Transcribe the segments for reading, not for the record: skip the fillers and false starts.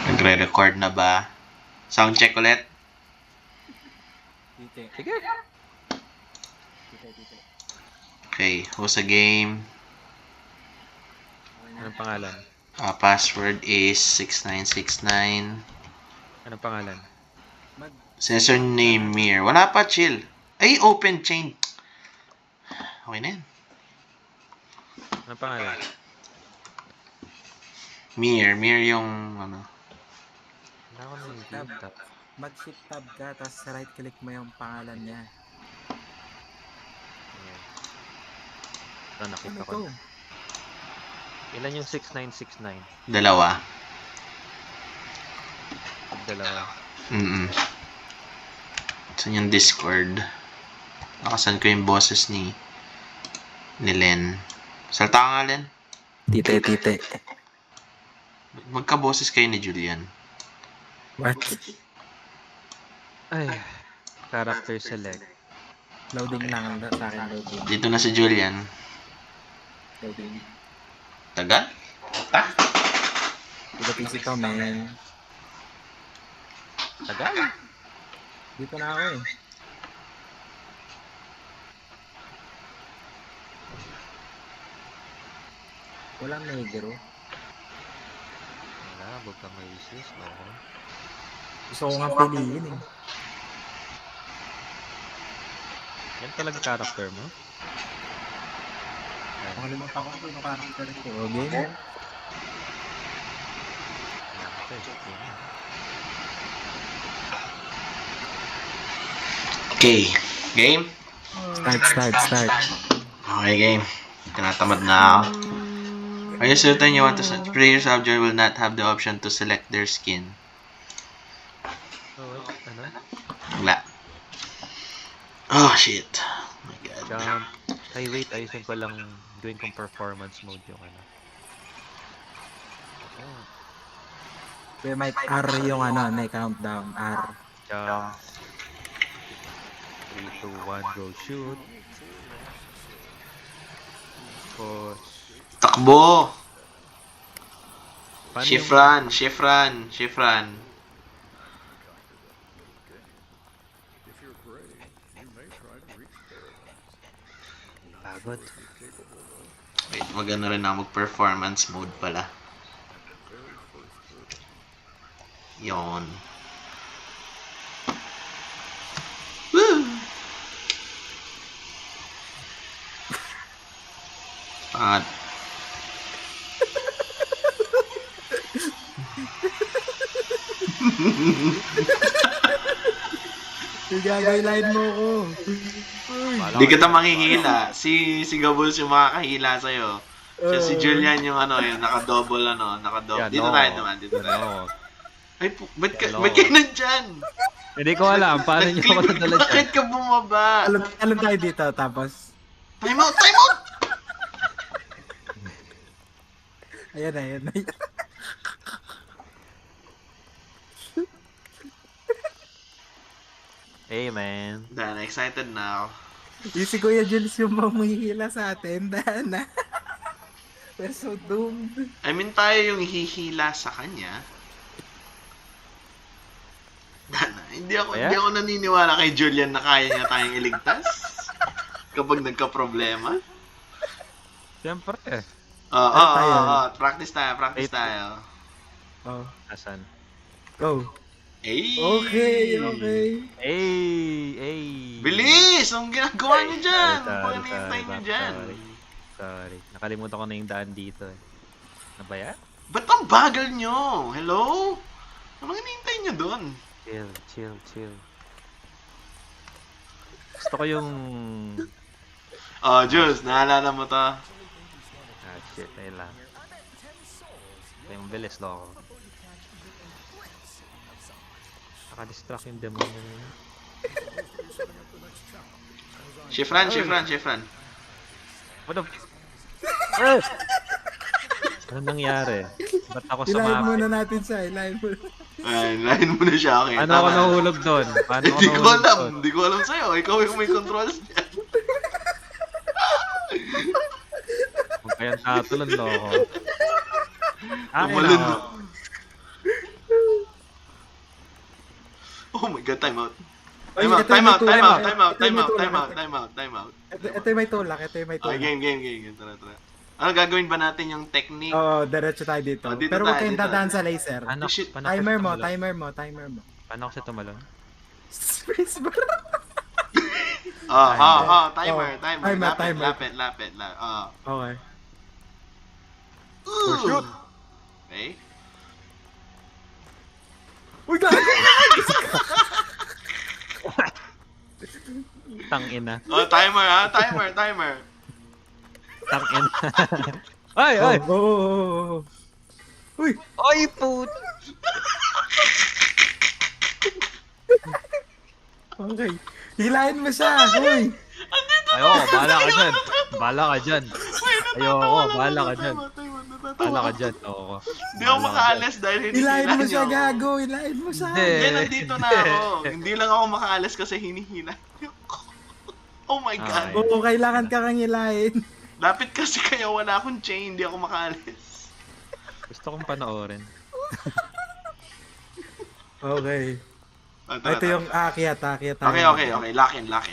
Nagre-record na ba? Sound check ulit? Tite. Sige. Tite. Okay, host a game. Anong pangalan? Password is 6969. Anong pangalan? Sensor name Mir. Wala pa, chill. Ay, open chain. Okay na yan. Anong pangalan? Mir yung ano. Wala ko na yung Tab. Mag-shift tab ka, tapos right click mo yung pangalan niya. Ayan. Ito, nakita Ano ko to? na. Ilan yung 6969? Dalawa. Dalawa. Saan yung Discord? Nakasan ko yung boses ni Len. Salta ka nga, Len. Tite. Magka-boses kayo ni Julian. What? Ay. Character select. Loading lang sa akin, loading. Dito na si Julian. Loading. Tagal? Dito PC to, man. Tagal. Dito na ako eh. Walang negro. Wala, huwag kang racist. Okay. Gusto ko nga piliin eh. Yan talaga character mo? Nakalimutan ko kung ano character ko. Okay? Okay. Game? Start. Okay, game. Tinatamad na ako. Are you certain you want to player subject will not have the option to select their skin? Oh, wait. Ano? Wala. Oh, shit. Oh my God. Jump. Ay, wait. Ayusin ko lang gawin kong performance mode yung ano. Oh. Kaya may R yung ano, may countdown. R. Jump. 3, 2, 1, go shoot. Push. Takbo! Paano Shift run. Pagod. Wait, magano rin ako mag-performance mode pala. Yon. Woo! At Gagaylain mo ko. Di kita makikila. Si Gabos yung makakahila sa'yo. Siya si Julian yung ano, yung naka-double. Yan, Dito no. tayo naman, dito tayo. No. Ay, ba't Hello. kayo nandyan? Hindi ko alam. Paano nyo ako nadala dyan? Bakit ka bumaba? Alam tayo dito, tapos... Time out! Ayan. Hey, man. Dan, excited na ako. Yung si Kuya Jules yung mamihila sa atin, Dana. We're so doomed. I mean, tayo yung hihila sa kanya. Dana, hindi ako naniniwala kay Julian na kaya niya tayong iligtas. Kapag nagka-problema. Siyempre. Practice tayo. Oh, Asan? go. Hey! Okay. Hey! Bilis! Anong ginagawa niyo dyan? Sorry, Ano hinihintay niyo dyan? Sorry. Nakalimutan ko na yung daan dito eh. Ano ba yan? Ba't ang bagal nyo? Hello? Anong hinihintay niyo doon? Chill. Gusto ko yung... Oh, Jules, naalala mo to? Ah, shit. Ayun lang. Yung bilis loko. Naka-distract yung demonyo na yun. Shift run. What the... Ah! Ano nangyari? Ba't ako Ilahin sumapit? muna natin siya. Ilahin mo. Ay, lahin mo na siya. Okay, Ano ako nahulog doon? Paano ako Hindi ko nahulog alam. doon? Hindi ko alam sa'yo. Ikaw yung may controls niyan. Kung kayang tatulon loko. Ah, Tumalon. ayun ako. Oh my god, time out. Oy, Time out, ito yung time may out, tulak. time out, time out, Ito yung time may out, tulak. time out, time out, time out. Ito yung may tulak, ito yung may Okay, tulak. game. Tara. Ano gagawin ba natin yung technique? Oo, diretso tayo dito. Oh, dito Pero huwag tayo, kayong dito. dadaan sa laser. Paano, Shit. paano kasi Timer mo, tumalon? timer mo. Paano kasi tumalon? Spacebar. Timer. Timer. Lapit. Okay. Oh, shoot. Okay. Uy, gago! Tangina. Oh, timer ha, timer. Tangina. Ay! Oh. Uy! Ay, put! Okay. Hilahin mo siya! Uy! Ayoko, bahala ka dyan. Ayoko, bahala ka dyan. Bahala ka dyan, oo. Hindi ako makaalis dahil Hilahin mo hinihila siya, niyo. gago! Hilahin mo siya! Hindi. Hindi, nandito na ako. Hindi lang ako makaalis kasi hinihila niyo ako. Oh my God. Okay. Oo, kailangan ka kang hilahin. Lapit kasi kaya wala akong chain, hindi ako makaalis. Gusto kong panoorin. Okay. Tara. Ito yung aakyat. Okay. Lock in. Lock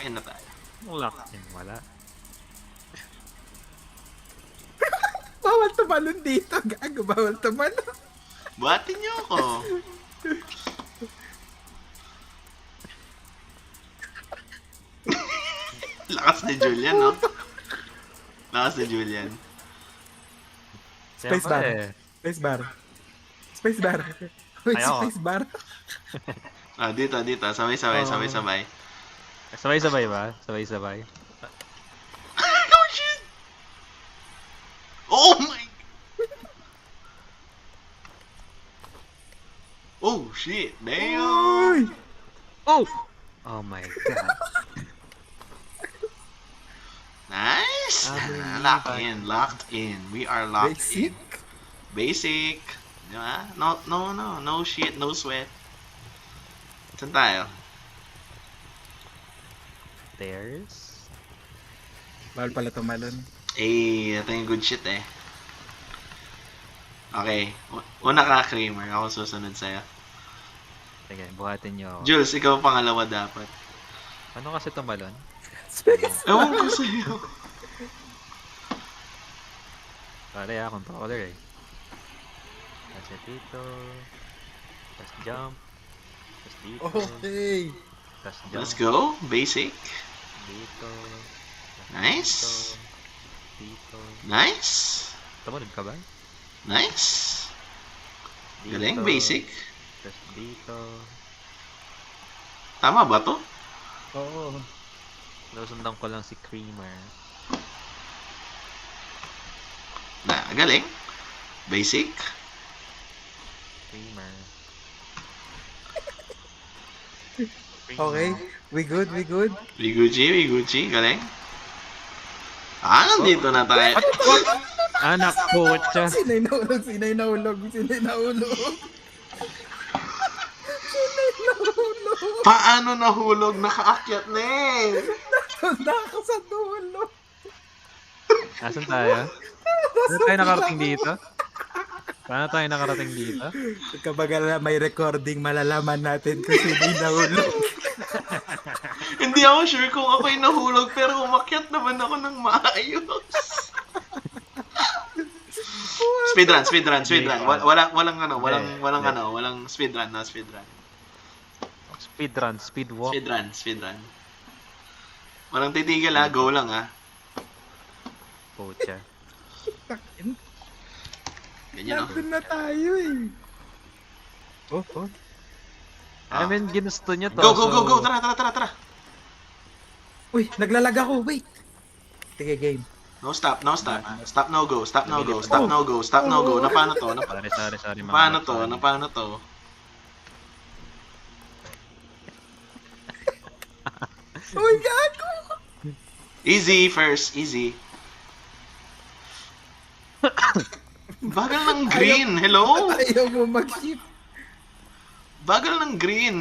in na tayo. Lock in, wala. Bawal tumalon dito, gago. Bawal tumalon. Buhatin niyo ako. Lakas ni Julian, no? Lakas ni Julian. Spacebar. Siyempre, Spacebar. Uy, Ayoko. spacebar. Dito. Sabay. Sabay-sabay ba? Sabay-sabay. Oh, shit! Oh my... Oh, shit. Damn! Uy! Oh! Oh my God. Nice! Locked in. We are locked Basic? in. Basic. Diba? No shit, no sweat. Saan tayo? Stairs? Bawal pala tumalon. Ito yung good shit eh. Okay. Una ka, Kramer. Ako susunod sa'yo. Sige, buhatin niyo ako. Jules, ikaw pangalawa dapat. Ano kasi tumalon? Space! Ewan ko sa'yo. Pare controller eh. Kasi dito. Tapos jump. Tapos dito. Okay. Tapos jump. Let's go. Basic. Dito. Nice. Dito. Nice. Tumalon ka ba? Nice. Dito. Galing, basic. Tapos dito. Tama ba to? Oo. Nasundan ko lang si Creamer. Galing. Basic. Creamer. Okay. We good? We Gucci. Galing. Nandito na tayo. Anak ko siya. Sinay nahulog. Paano nahulog? Nakaakyat na eh. Naka sa dulo. Nasaan tayo? Paano tayo nakarating dito? Kapag may recording, malalaman natin kung sinay nahulog. Hindi ako sure kung ako'y nahulog pero umakyat naman ako ng maayos. Speedrun. Walang speedrun. Speedwalk. Speedrun. Walang titigil ha, go lang ha. Pucha. Ganyan o. Nandun na tayo eh. Oh. I mean, ginusto nyo to. Go. Tara. Uy, naglalag ako. Wait. Sige, game. No stop. Stop no go. Na paano to? Sorry. Na paano to? Uy, gago! Easy first, easy. Bagal ng green, hello? Ayaw mo mag-ship. Bagal ng green.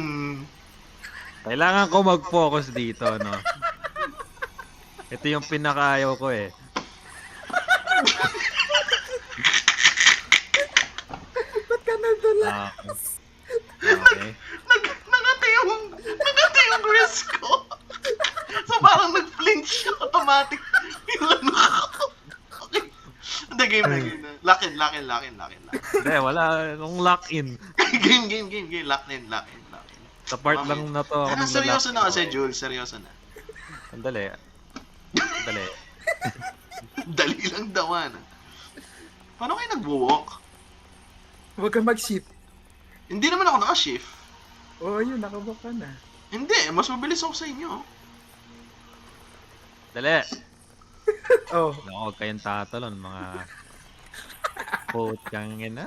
Kailangan ko mag-focus dito, no? Ito yung pinakaayaw ko eh. Ba't ka nandun lang? Okay. automatic. Yung ano. Okay. Hindi, game na, game na. Lock in. Hindi, wala. Nung lock-in. Game. Lock in. Sa part Okay. lang na to ako nagla-lock. Seryoso na kasi, Jules. Seryoso na. Sandali. Dali lang daw, ano. Paano kayo nagwo-walk? Huwag ka mag-shift. Hindi naman ako naka-shift. Oo, yun, nakabok ka na. Hindi, mas mabilis ako sa inyo. Dali. Oh, Naku, huwag kayong tatalon, mga putang ina.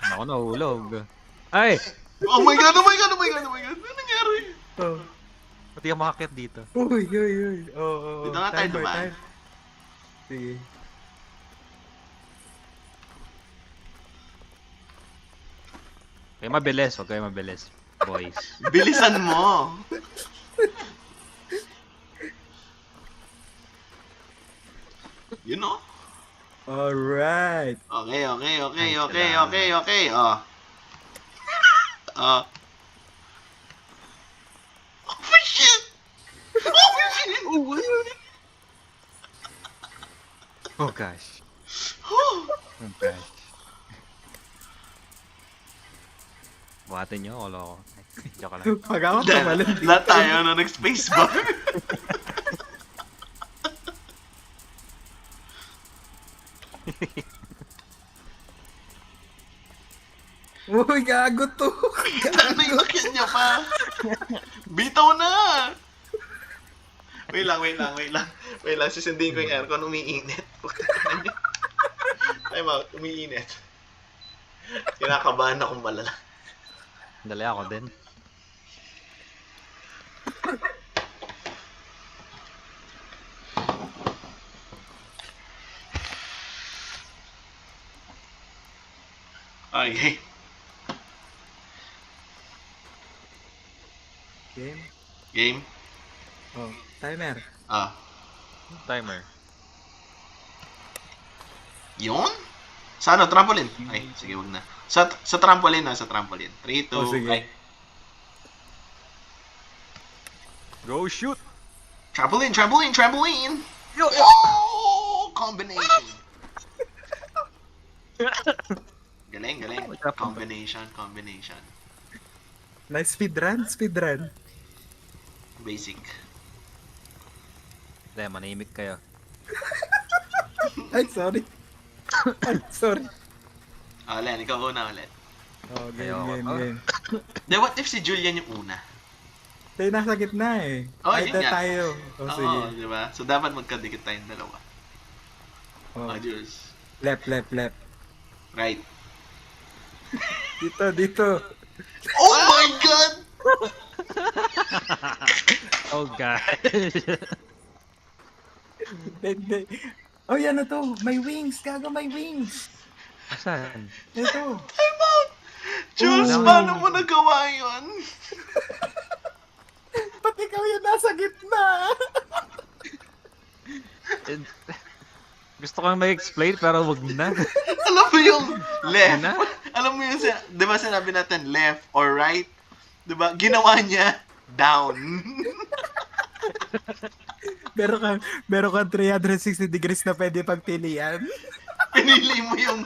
Naku, nahulog. Ay! Oh my god. Ano nangyari? oh. Pati ka makakit dito. Uy. Oo. Dito nga tayo Timer, dumaan. time. Sige. Huwag kayo mabilis. Boys. Bilisan mo. You know? Alright. Okay. Ay, Oh. Oh. Oh, shit! Oh gosh. Oh. Oh gosh. Buhatin nyo ako, loko. Joke lang. Pag ako tumalon dito. Lahat tayo na nag-spacebar. Uy, gago to. Ano yung akin niya pa? Bitaw na! Wait lang. Sisindihin ko yung aircon, umiinit. Time out, umiinit. Kinakabahan akong malala. Dali ako din. Okay. Game. Game? Oh, timer. Ah. Timer. Yun? Sa ano? Trampoline? Ay, sige, wag na. Sa trampoline na, sa trampoline. 3, 2, Oh, sige. ay. Go shoot! Trampoline! Yo! Oh! Combination! Galing. Combination. Nice speedrun. Basic. Hindi, manimik kayo. Ay, sorry. Len, ikaw una ulit. Oh, Ayoko to. game. De, what if si Julian yung una? Tayo nasa gitna eh. Oh, Ay, yun nga. tayo. Oh, sige. Oo, di ba? So, dapat magkadikit tayong dalawa. Oh. Oh, Jules. Left. Right. Dito. Oh my God! Oh gosh. Hindi. Oh, yan na to. May wings. Gago, may wings. Asan? Ito. Time out! Jules, Oh. paano mo nagawa yun? Ba't ikaw yung nasa gitna? Gusto kong may-explain pero wag na. Alam mo yung left? Ano? Alam mo yung, di ba sinabi natin left or right? Di ba? Ginawa niya down. Meron kang 360 degrees na pwede pagpilian. Pinili mo yung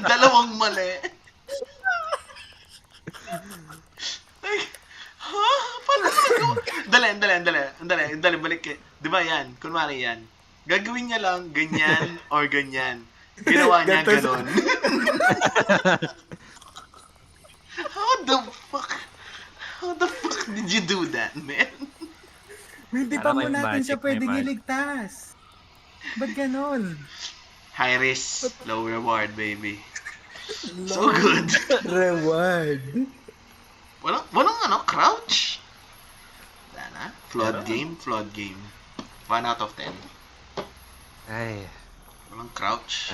dalawang mali. Ay, ha? Paano mo nagawa? Dali, balik eh. Di ba yan? Kunwari yan. Gagawin niya lang ganyan or ganyan. Ginawa niya Ganito. ganon. How the fuck did you do that, man? Hindi pa Alam mo mo yung natin siya magic, pwedeng may magic. iligtas. Ba't ganon? High risk, low reward, baby. So good. Reward. Walang crouch? Wala na. Flawed game. 1 out of 10. Ay. Walang crouch.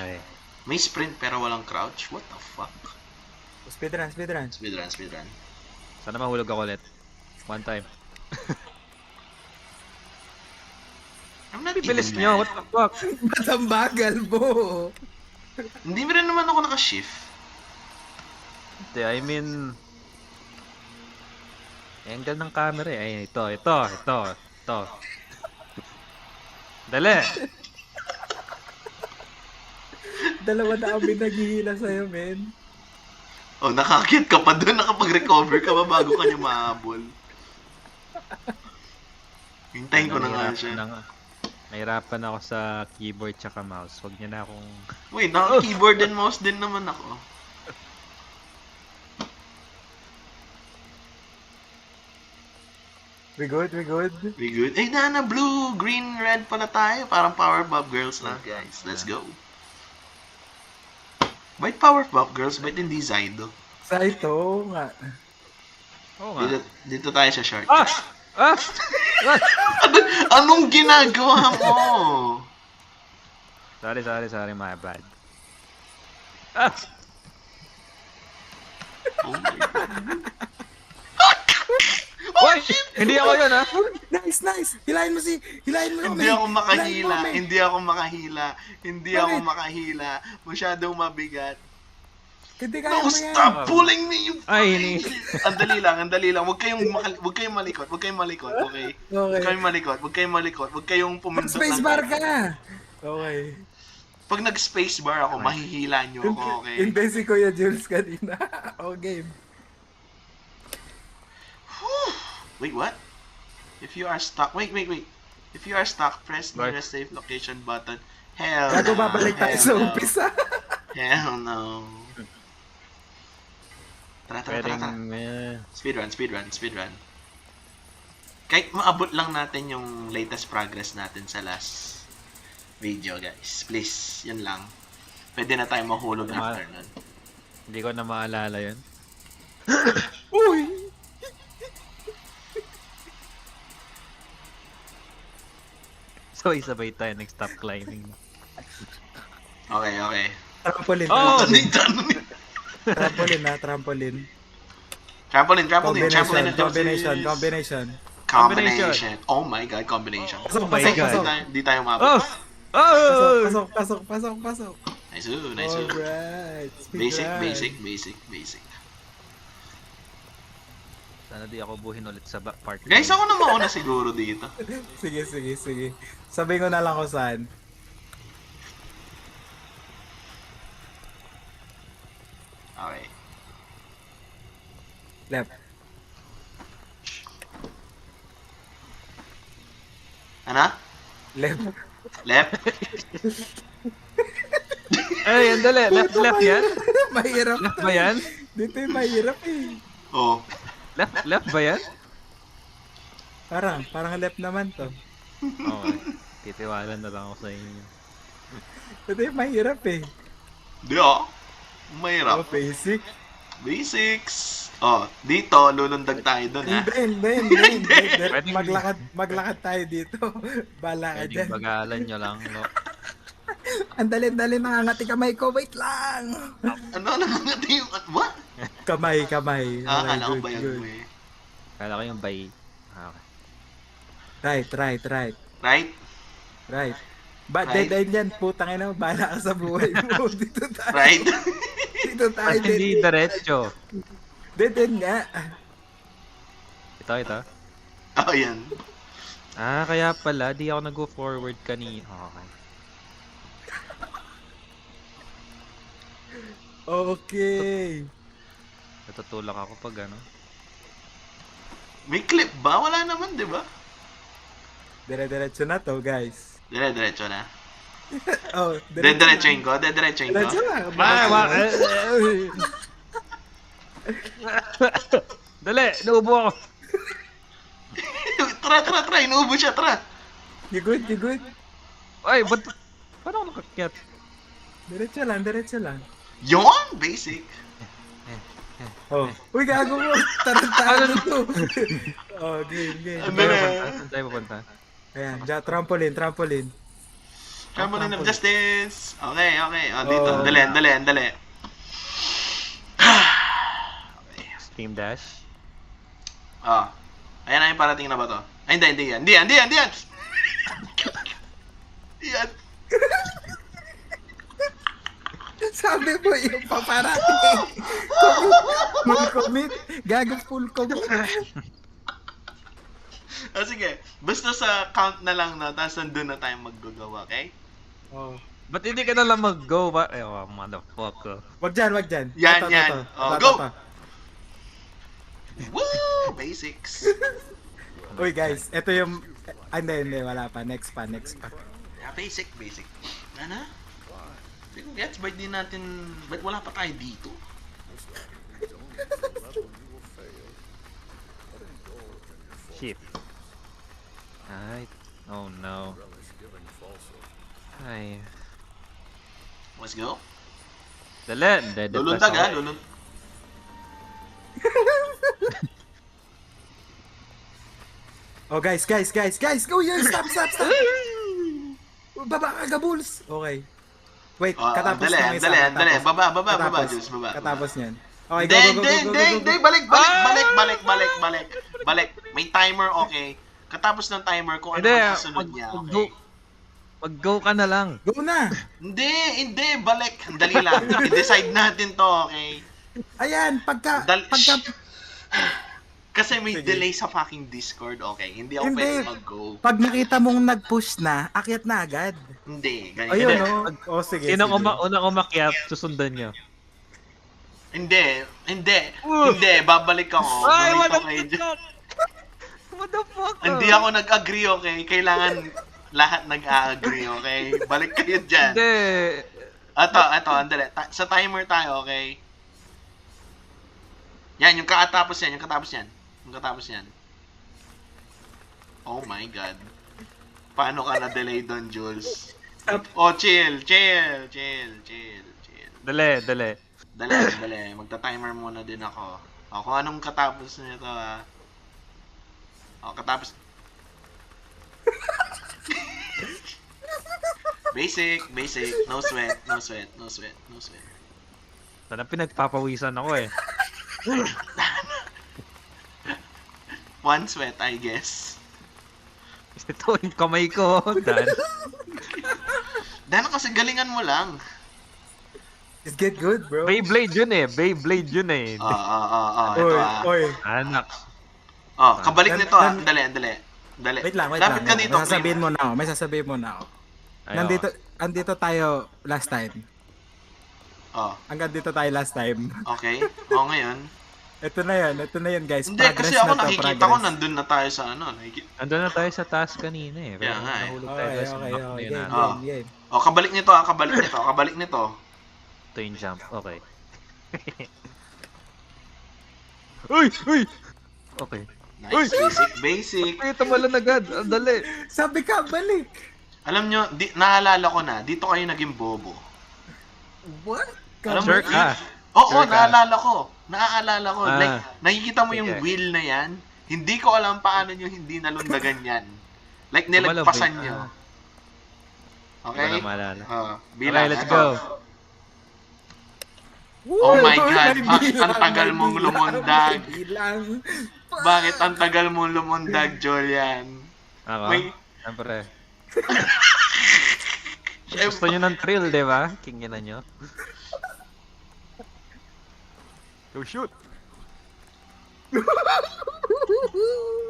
May sprint pero walang crouch. What the fuck? Speedrun. Speedrun. Sana mahulog ako ulit. One time. I'm not Bibilis even nyo, mad. what the fuck? Ba't ang bagal mo? Hindi rin naman ako naka-shift. Hindi, I mean... Angle ng camera eh. Ay, ito. Dali! Dalawa na kami naghihila sa'yo, men. Oh, nakakit ka pa doon. Nakapag-recover ka ba bago ka niya mahabol? Hintayin ko na nga siya. Nahirapan ako sa keyboard tsaka mouse. Huwag niya na akong... Wait, naka-keyboard and mouse din naman ako. We good, we good. We good? Eh, na blue, green, red pala tayo. Parang Powerpuff Girls na, guys. Let's go. Ba't Powerpuff Girls? Ba't hindi Zydo? Sa ito nga. Oo nga. Dito tayo sa short. Ah! Ah! Ah! Anong ginagawa mo? Sorry, my bad. Ah! Oh my God. Hoy! Hindi ako yun, ha? Nice. Hilahin mo Hindi men. ako makahila. Hilahin mo, men. Hindi ako makahila. Hindi ako Bakit? makahila. Masyadong mabigat. Hindi kaya No, mo yan. stop pulling me, you Ay, fucking... Ang dali lang. Huwag kayong malikot. Okay? Huwag kayong malikot. Huwag kayong pumindot Spacebar ka. Okay. Pag nag-spacebar ako, mahihila nyo ako, okay? Hindi si Kuya Jules kanina. Okay. Wait, what? If you are stuck... Wait. If you are stuck, press What? nearest safe location button. Hell Gago no. babalik tayo Hell sa no. umpisa. Hell no. Tara. Pwedeng... Speedrun. Kahit maabot lang natin yung latest progress natin sa last video, guys. Please, yun lang. Pwede na tayo mahulog after nun. Hindi ko na maalala yun. Uy! Sabay-sabay tayo nag-stop climbing. Okay. Trampoline. Oh! Trampoline. Trampoline. Combination. Oh my God, combination. Pasok. Di tayo mabot. Oh! Pasok. Nice. Alright. Basic. Sana di ako buhin ulit sa part. Guys, ako na mauna siguro dito. Sige. Sabihin ko na lang kung saan. Okay. Left. Ano? Left. Left? Ay, yan dali. Left yan? Mahirap. Left ba yan? Dito yung mahirap eh. Oh. Left ba yan? Parang left naman to. Okay. Titiwala na lang ako sa inyo. Dito yung mahirap eh. Di mahirap. Oh, basic. Basics. Oh, dito, lulundag tayo dun, ha? Hindi. Pwedeng- Maglakad tayo dito. Bala ka Pwedeng dyan. bagalan nyo lang. No? Ang dali nangangati kamay ko. Wait lang. Ano nangangati yung... What? Kamay. Akala ko Good, ba yan good. mo eh? Kala ko yung bay. Okay. Right. Right. Ba't dead end yan? Putang ina, bahala ka sa buhay mo. Dito tayo. Right? Dito tayo. Ba't hindi diretso? Dead end nga. Ito. Oh, yan. Ah, kaya pala, di ako nag-go forward kanina. Okay. Okay. Natutulak ako pag ano. May clip ba? Wala naman, di ba? Dire-diretso na to, guys. Diretso na. Oh, Diretsoin ko. Diretso lang. Dali, naubo ako. Tara. Inuubo siya, tara. You good? Ay, paano ako nakakyat? Diretso lang. Yon! Basic. Oh. Uy, gago mo. Tarantado to. Oh, game. Ano na? Saan tayo pupunta? Ayan, trampoline. Trampoline of Justice. Okay. Oh, dito. Oh. Dali. Steam Dash? Oh. Ayan na yung parating na ba to? Ay, hindi yan. Hindi yan. Sabi mo yung paparating. Full commit. Gago full commit. Sige. Basta sa count na lang na, tapos nandun na tayo mag-go, okay? Oh. Ba't hindi ka na lang mag-go ba? Eh, oh, motherfucker. Wag dyan, wag dyan. Yan, Ito, yan. ito, Oh, ito, go! ito. Woo! Basics. Uy guys, ito yung... hindi, wala pa. Next pa. Yeah, basic. Ano? Hindi ko gets, ba't di natin... Ba't wala pa tayo dito? Shit. Ay. Oh no. Ay. Let's go. Dali. Dead Lulundag ha, lulundag. Oh guys, go here, stop. Baba ka, Gabuls. Okay. Wait, katapos dali, ng isa. dali. Baba, Katapos. Jules, baba. Katapos niyan. Okay, Hindi, go. balik. May timer, okay. Katapos ng timer, kung ano Hindi, ang susunod niya, okay. Mag-go ka na lang. Go na. Hindi, balik. Dali lang. I-decide natin to, okay. Ayan, pagka Kasi may Sige. delay sa fucking Discord, okay. Hindi ako Hindi. pwede mag-go. pag nakita mong nag-push na, akyat na agad. Hindi, ganyan. Ayun, Hindi. oh. Oh, sige. Sinong sige. unang umakyat, susundan nyo. Hindi, babalik ako. Ay, Balik what the ako kay fuck? What the fuck? Hindi ako nag-agree, okay? Kailangan lahat nag-agree, okay? Balik kayo dyan. Hindi. Ito, andali. Sa timer tayo, okay? Yan, yung katapos yan. Oh my God. Paano ka na-delay doon, Jules? Oh, chill. Dali. Dali. Magta-timer muna din ako. O, kung anong katapos nito, ha? O, katapos... Basic. No sweat. Sana pinagpapawisan ako eh. One sweat, I guess. Ito yung kamay ko, Dan. Dahil kasi galingan mo lang. Just get good, bro. Beyblade yun eh. Ito, Oy. Anak. kabalik nito, Dali. Wait lang. Lapit ka dito, May sasabihin mo na ako. Ayaw. Andito tayo last time. Hanggang dito tayo last time. Okay. O, ngayon. Ito na yan guys. Hindi, kasi ako nakikita ko nandun na tayo sa ano. Andun na tayo sa taas kanina eh. Pero Kaya nga eh. nahulog tayo Okay, sa okay. map na yun. Game. O, kabalik nito. Ito yung jump. Okay. Uy! Okay. Nice, basic. Ay, tumalon agad. Ang dali. Sabi ka, balik. Alam nyo, naalala ko na, dito kayo naging bobo. What? Alam mo, Sure ka. Oo, Sure ka. naaalala ko. Ah, Like, nakikita mo yung sige. wheel na yan, hindi ko alam paano nyo hindi nalundagan yan. Like, nilagpasan Tumalab, nyo. Hindi Okay? ko na maalala. Bilang. Okay, let's Ito. go. Oh my God, bakit ang tagal mong lumundag? Bilang. Bakit ang tagal mong lumundag, Julian? Ako? May- Siyempre. Syempre. Gusto nyo ng thrill, di ba? Kinginan nyo. Go shoot!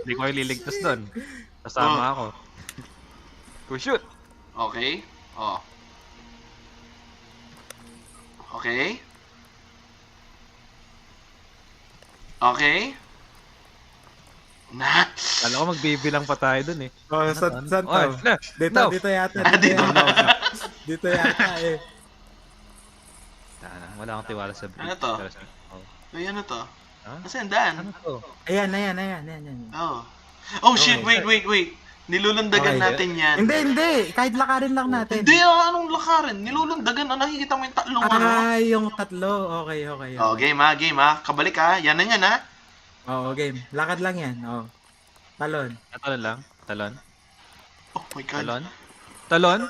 Hindi ko ililigtas doon. Kasama ako. Go shoot! Okay. Okay. Na. Alam ko magbibilang pa tayo doon eh. Oh, saan to? Oy, no. Dito yata. Dito. Dito yata eh. Wala akong tiwala sa bridge. Ano to? Pero sa- oh. Ay, ano to? Ha? Kasi daan. Ano to? Ayan. Oh shit, Okay. wait. Nilulundagan Okay. natin yan. Hindi. Kahit lakarin lang natin. Hindi, anong lakarin? Nilulundagan. Nakikita mo yung tatlong ano? Yung tatlo. Okay. Oh, game ha. Kabalik ha. Yan na yan ha. Oo, game. Lakad lang yan. Oh. Talon. Talon lang? Talon? Oh my God. Talon?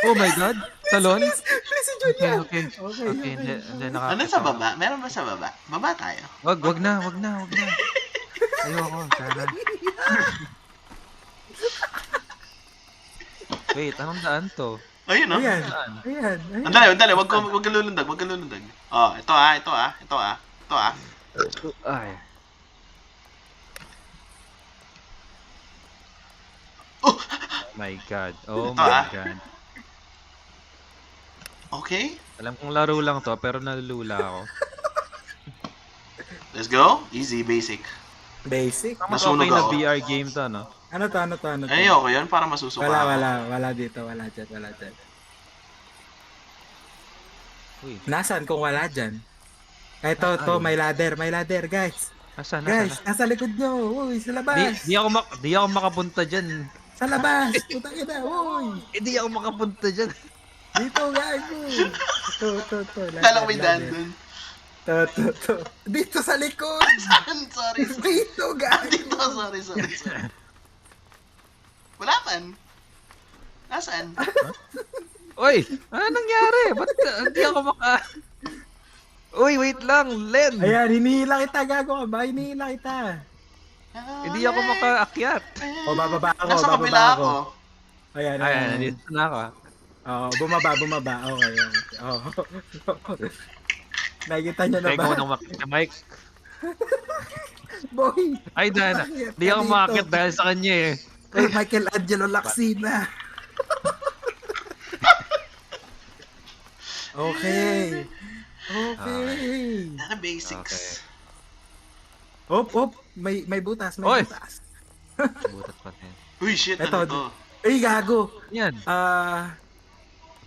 Oh my God! Talon? Please, si Julia. Okay. Hindi nakakita. Ano sa baba? Meron ba sa baba? Baba tayo. Wag na. Ayoko, sana. Wait, anong daan to? Ayun no? Ayan. Andali. Wag ka lulundag. Oh, ito ha. Ay. My God. Oh Ito, my God. Okay? Alam kong laro lang to, pero nalulula ako. Let's go. Easy, basic. Basic. Mas Nasunog okay na ako. VR game to, no? Ano to, ano to, ano to? Ayoko yun para masusuka Wala, ako. wala dito, wala dyan, wala dyan. Uy. Nasaan kung wala dyan? Eto, to, may ladder, guys. Nasaan, Guys, nasaan? nasa likod nyo. Uy, sa Di, labas. di ako makapunta dyan. Sa labas. Putang ina, uy. Di ako makapunta dyan. Dito, gago. To. Kala ko may daan dun. To. Dito sa likod. Saan? Sorry. Dito, gago. Dito, sorry. Wala man. Nasaan? Uy, ano nangyari? Ba't hindi ako Uy, wait lang, Len. Ayan, hinihila kita, gago ka ba? Hinihila kita. Hindi ako makaakyat. O, bababa ako, Nasa bababa kabila ako. ako. Ayan, Ay, ayan. nandito na ako. Oo, bumaba. Okay. Oo. Nakikita nyo na Teka ba? ko nang makita, Mike. Boy! Ay, Dana. Bakit Hindi ka ako dito? makakit dahil sa kanya eh. Kay Michelangelo Lacsina. Okay. Ano basics? Okay. Hop. May butas, may Oy! butas. Butat pa rin. Uy, shit, Eto, ano to? Ay, gago. Yan.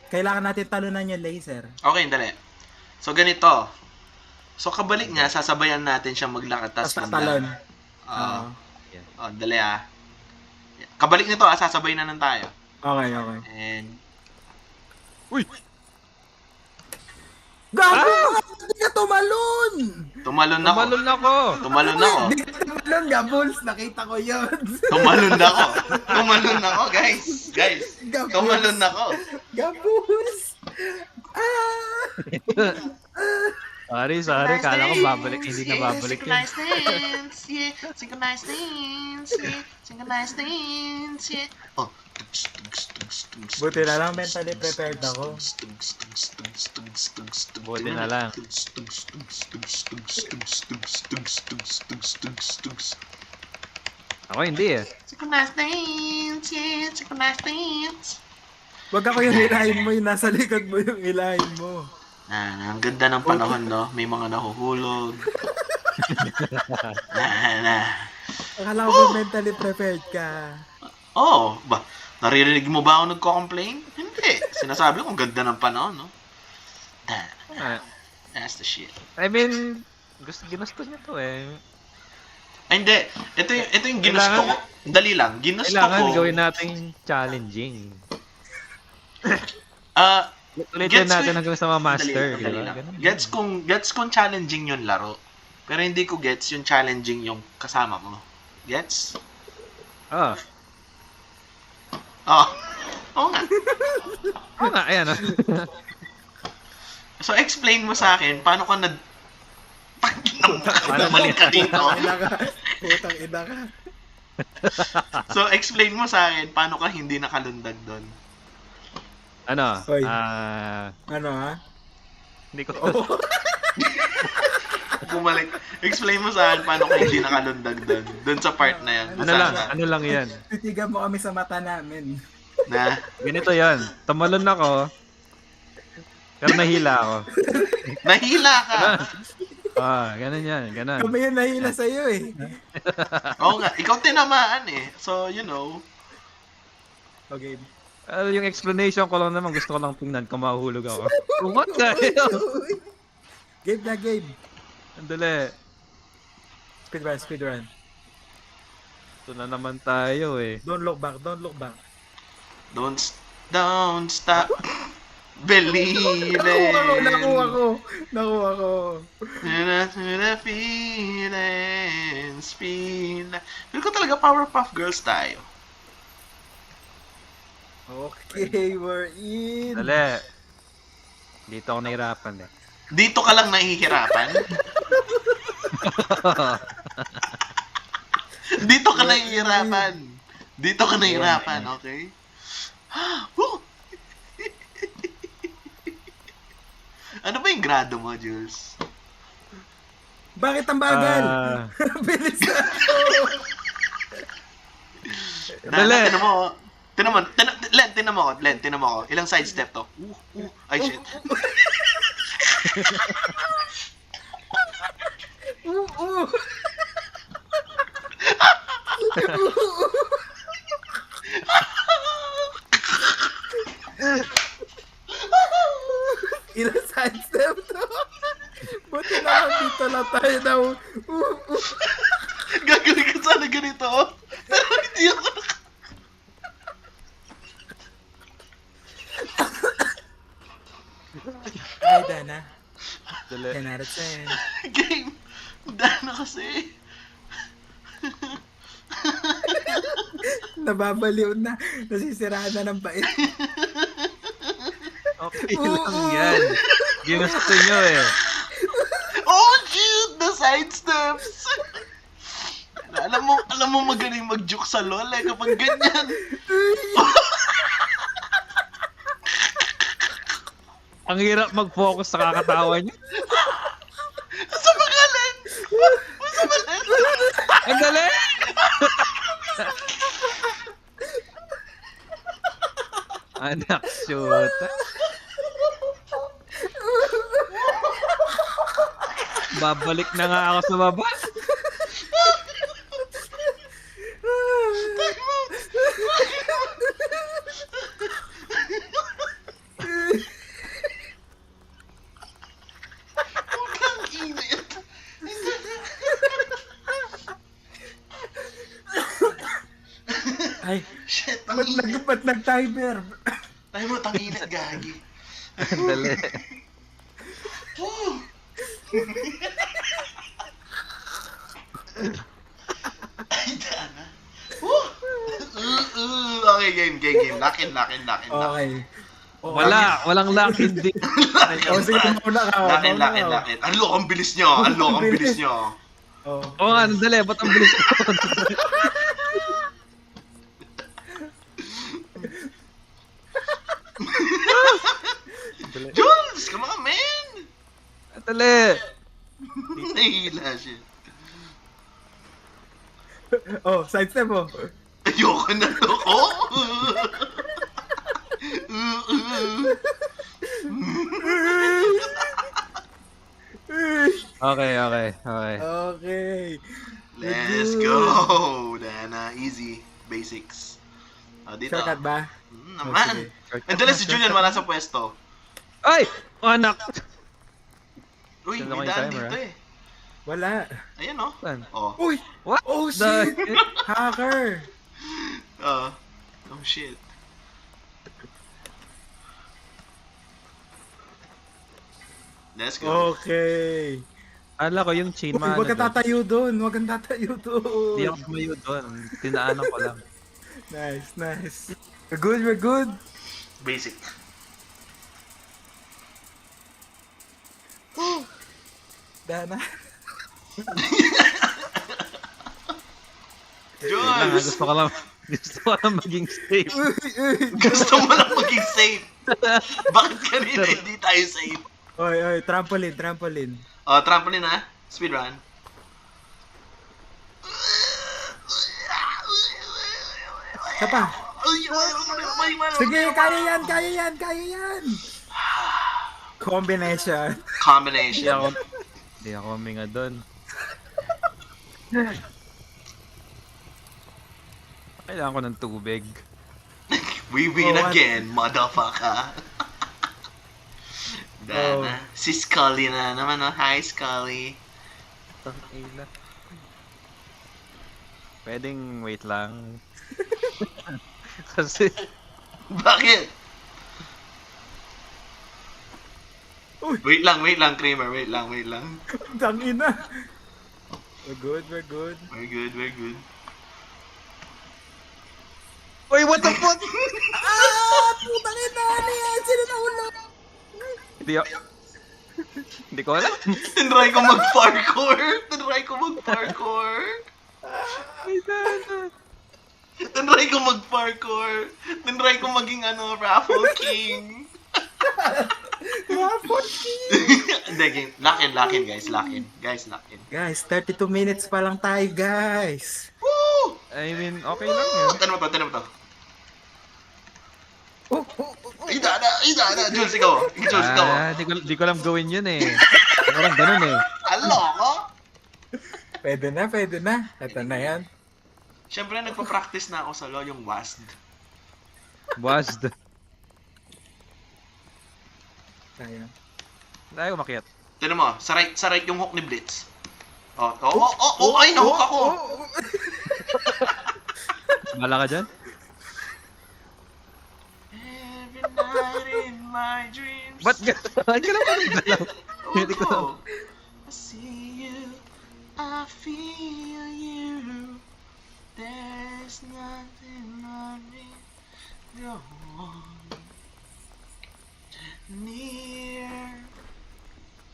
Kailangan natin talunan yung laser. Okay, dali. So, ganito. So, kabalik nga, sasabayan natin siya maglakad. Tapos Tas tatalon. Oo. Yan. Dali Kabalik nito, sasabay na lang tayo. Okay. And, Uy! Gago! Hindi ka tumalon! tumalon ako. Tumalon ako. Tumalon ako. Hindi ka tumalon, Gabuls. Nakita ko yun. Tumalon ako, guys. Gabuls. Tumalon ako. Gabuls! Sorry. Kala ko babalik. Hindi na babalik yun. Synchronized dance, yeah. Oh. Buti na lang mentally prepared ako. Buti na lang. Ako hindi eh. Synchronized dance, yeah. Synchronized dance. Wag ako yung hilahin mo, yung nasa likod mo yung hilahin mo. Ang ganda ng panahon, no? May mga nahuhulog. Akala ko mentally prepared ka. Ba? Naririnig mo ba ako nagko-complain? Hindi. Sinasabi ko, ang ganda ng panahon, no? That's the shit. I mean, ginusto niya to eh. Ay, hindi. Ito yung ginusto ko. Dali lang. Ginusto Kailangan ko. gawin nating challenging. Ulitin Gets natin ko- hanggang sa mga master. Dali Diba? lang. Ganun. Gets kong challenging yung laro. Pero hindi ko gets yung challenging yung kasama mo. Gets? Oh. Oo nga. Oo nga, ayan. So, explain mo sa akin, paano ka Paano Bumalik ka dito. Ina ka. Putang ina ka. So, explain mo sa akin, paano ka hindi nakalundag doon? Ano? Hoy. Ano ha? Hindi ko. Bumalik. Explain mo sa akin, paano ka hindi nakalundag doon? Doon sa part na yan. Ano lang yan. Titigan mo kami sa mata namin. Na, Ganito yan. Tumalon ako. Pero nahila ako. nahila ka. Ganun yan. Ganun. Kami yung nahila sa'yo eh. Oo nga, ikaw tinamaan eh. So, you know. Okay. Yung explanation ko lang naman, gusto ko lang tingnan kung mahuhulog ako. What the hell? Game na game. Andali. Speedrun. Ito na naman tayo eh. Don't look back. Don't stop believing. Nakuha ko. The feelings, Feel ko talaga Powerpuff Girls tayo. Okay, we're in. Dali. Dito ako nahirapan eh. Dito ka lang nahihirapan? Dito ka nahihirapan, okay? Woo! Ano ba yung grado mo, Jules? Bakit ang bagal? Bilis na ako. Dali. Tinan mo ako. Ilang sidestep to? Ay, shit. Ilang sidestep to? Buti naman dito lang tayo daw. Gagawin ka sana ganito. Pero hindi ako Ay, Dana. Dali. Kanarat sa yan. game. Dana kasi. Nababaliw na. Nasisiraan na ng bait. Okay lang yan. Ginusto nyo eh. Oh, shoot! The side steps! Alam mo magaling mag-joke sa LOL eh kapag ganyan. Ang hirap mag-focus sa kakatawa nyo. Sa pangalan! Sa pangalan! Ang dali! Anak, shoot. Babalik na nga ako sa baba. Ang init. Ay, Shit, ang init. ba't nag-timer? Tayo mo, ang init, gagi. Ang dali. Woo! Ay, Dana. Woo! Okay, game. Lock-in. Okay. Walang lock, hindi. O, sige, mauna ka. Lock-in. Ang bilis nyo. Oh. Oo nga, ang dali. Ba't ang bilis ko? Jules, come on, man! Ang dali. Nahihila siya. Oh, sidestep mo. Ayoko na to. Oh! Okay. Okay. Let's go! Dana, easy. Basics. Dito. Shortcut ba? Naman. Nandala si Julian, wala sa pwesto. Ay! Anak! Uy, Sino may ko yung daan timer, dito eh. Wala. Ayan oh. Saan? Oh. Uy! What? Oh, The- shit! Hacker! Oh shit. Let's go. Okay. Ala ko yung chain Uy, man. huwag ka tatayo doon. Huwag kang tatayo Hindi doon. ako tumayo doon. Tinaanan ko lang. Nice. We're good. Basic. Dana. Jules! Gusto ko lang maging safe. Gusto mo lang maging safe. Bakit kanina hindi tayo safe? Oy, trampoline. Oh, trampoline ha? Speedrun. Isa pa. Sige, May- kaya yan. Combination. Combination. Hindi ako huminga doon. Kailangan ko ng tubig. We win Oh, what? again, motherfucker. Dana. Si Scully na naman, oh. Hi, Scully. Tangila. Pwedeng wait lang. Kasi Bakit? Uy. Wait lang, Kramer. Wait lang. Tangina. We're good. We're good. Uy, what the fuck? Putang ina, ano yan? Sino na ulo? Hindi ko alam. Tinry ko mag-parkour. Tinry ko maging raffle king. Hindi, game. Lock in, guys. Lock in. Guys, 32 minutes pa lang tayo, guys. Woo! I mean, okay lang yun. Tanong mo to. Oh, oh, oh, oh. Idana. Jules, ikaw. Jules, ikaw. Di ko alam gawin yun eh. Parang ganun eh. Aloko. Pwede na, pwede na. Ito na yan. Siyempre, nagpa-practice na ako sa law, yung WASD. Buzzed. Kaya. Tayo umakyat. Tignan mo, sa right yung hook ni Blitz. Ay, nahook ako. Bala ka dyan? Every night in my dreams. Ba't gano'n ka lang parang galaw? Hindi ko alam. I see you, I feel you. There's nothing on me. Go on. Near,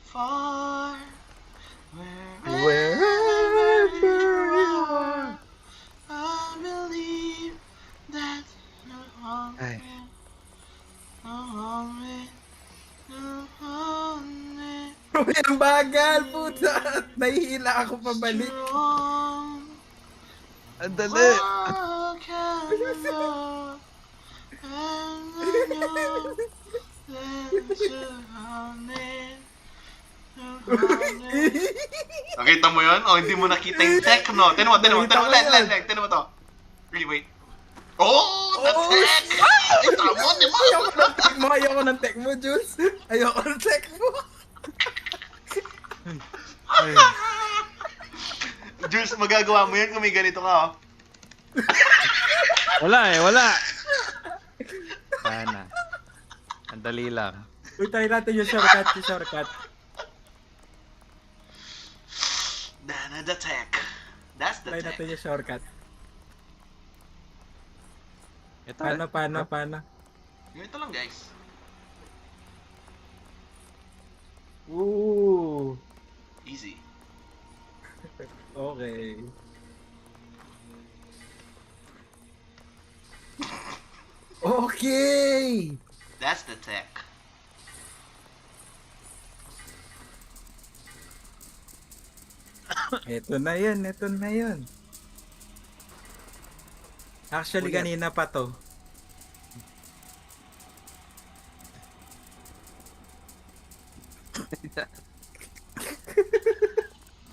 far, wherever you are. I believe that you're on Ay. me. On me. On me. Uy, ang bagal, puta. Nahihila ako pabalik. Ang dali! Nakita mo yun? O, hindi mo nakita yung tech, no? Tinan mo, Len, mo to. Really, wait. Oh, the tech! Ito mo, di ba? Ayoko ng tech mo, Jules. Ayoko ng tech mo. Ay. Jules, magagawa mo yun kung may ganito ka, oh. Wala. Sana. Ang dali lang. Uy, try natin yung shortcut. Dana the tech. That's the Try tech. natin yung shortcut. Ito. Paano? Ganito lang, guys. Ooh. Easy. Okay. Okay! That's the tech. Ito na yun. Actually, Ulit. kanina pa to.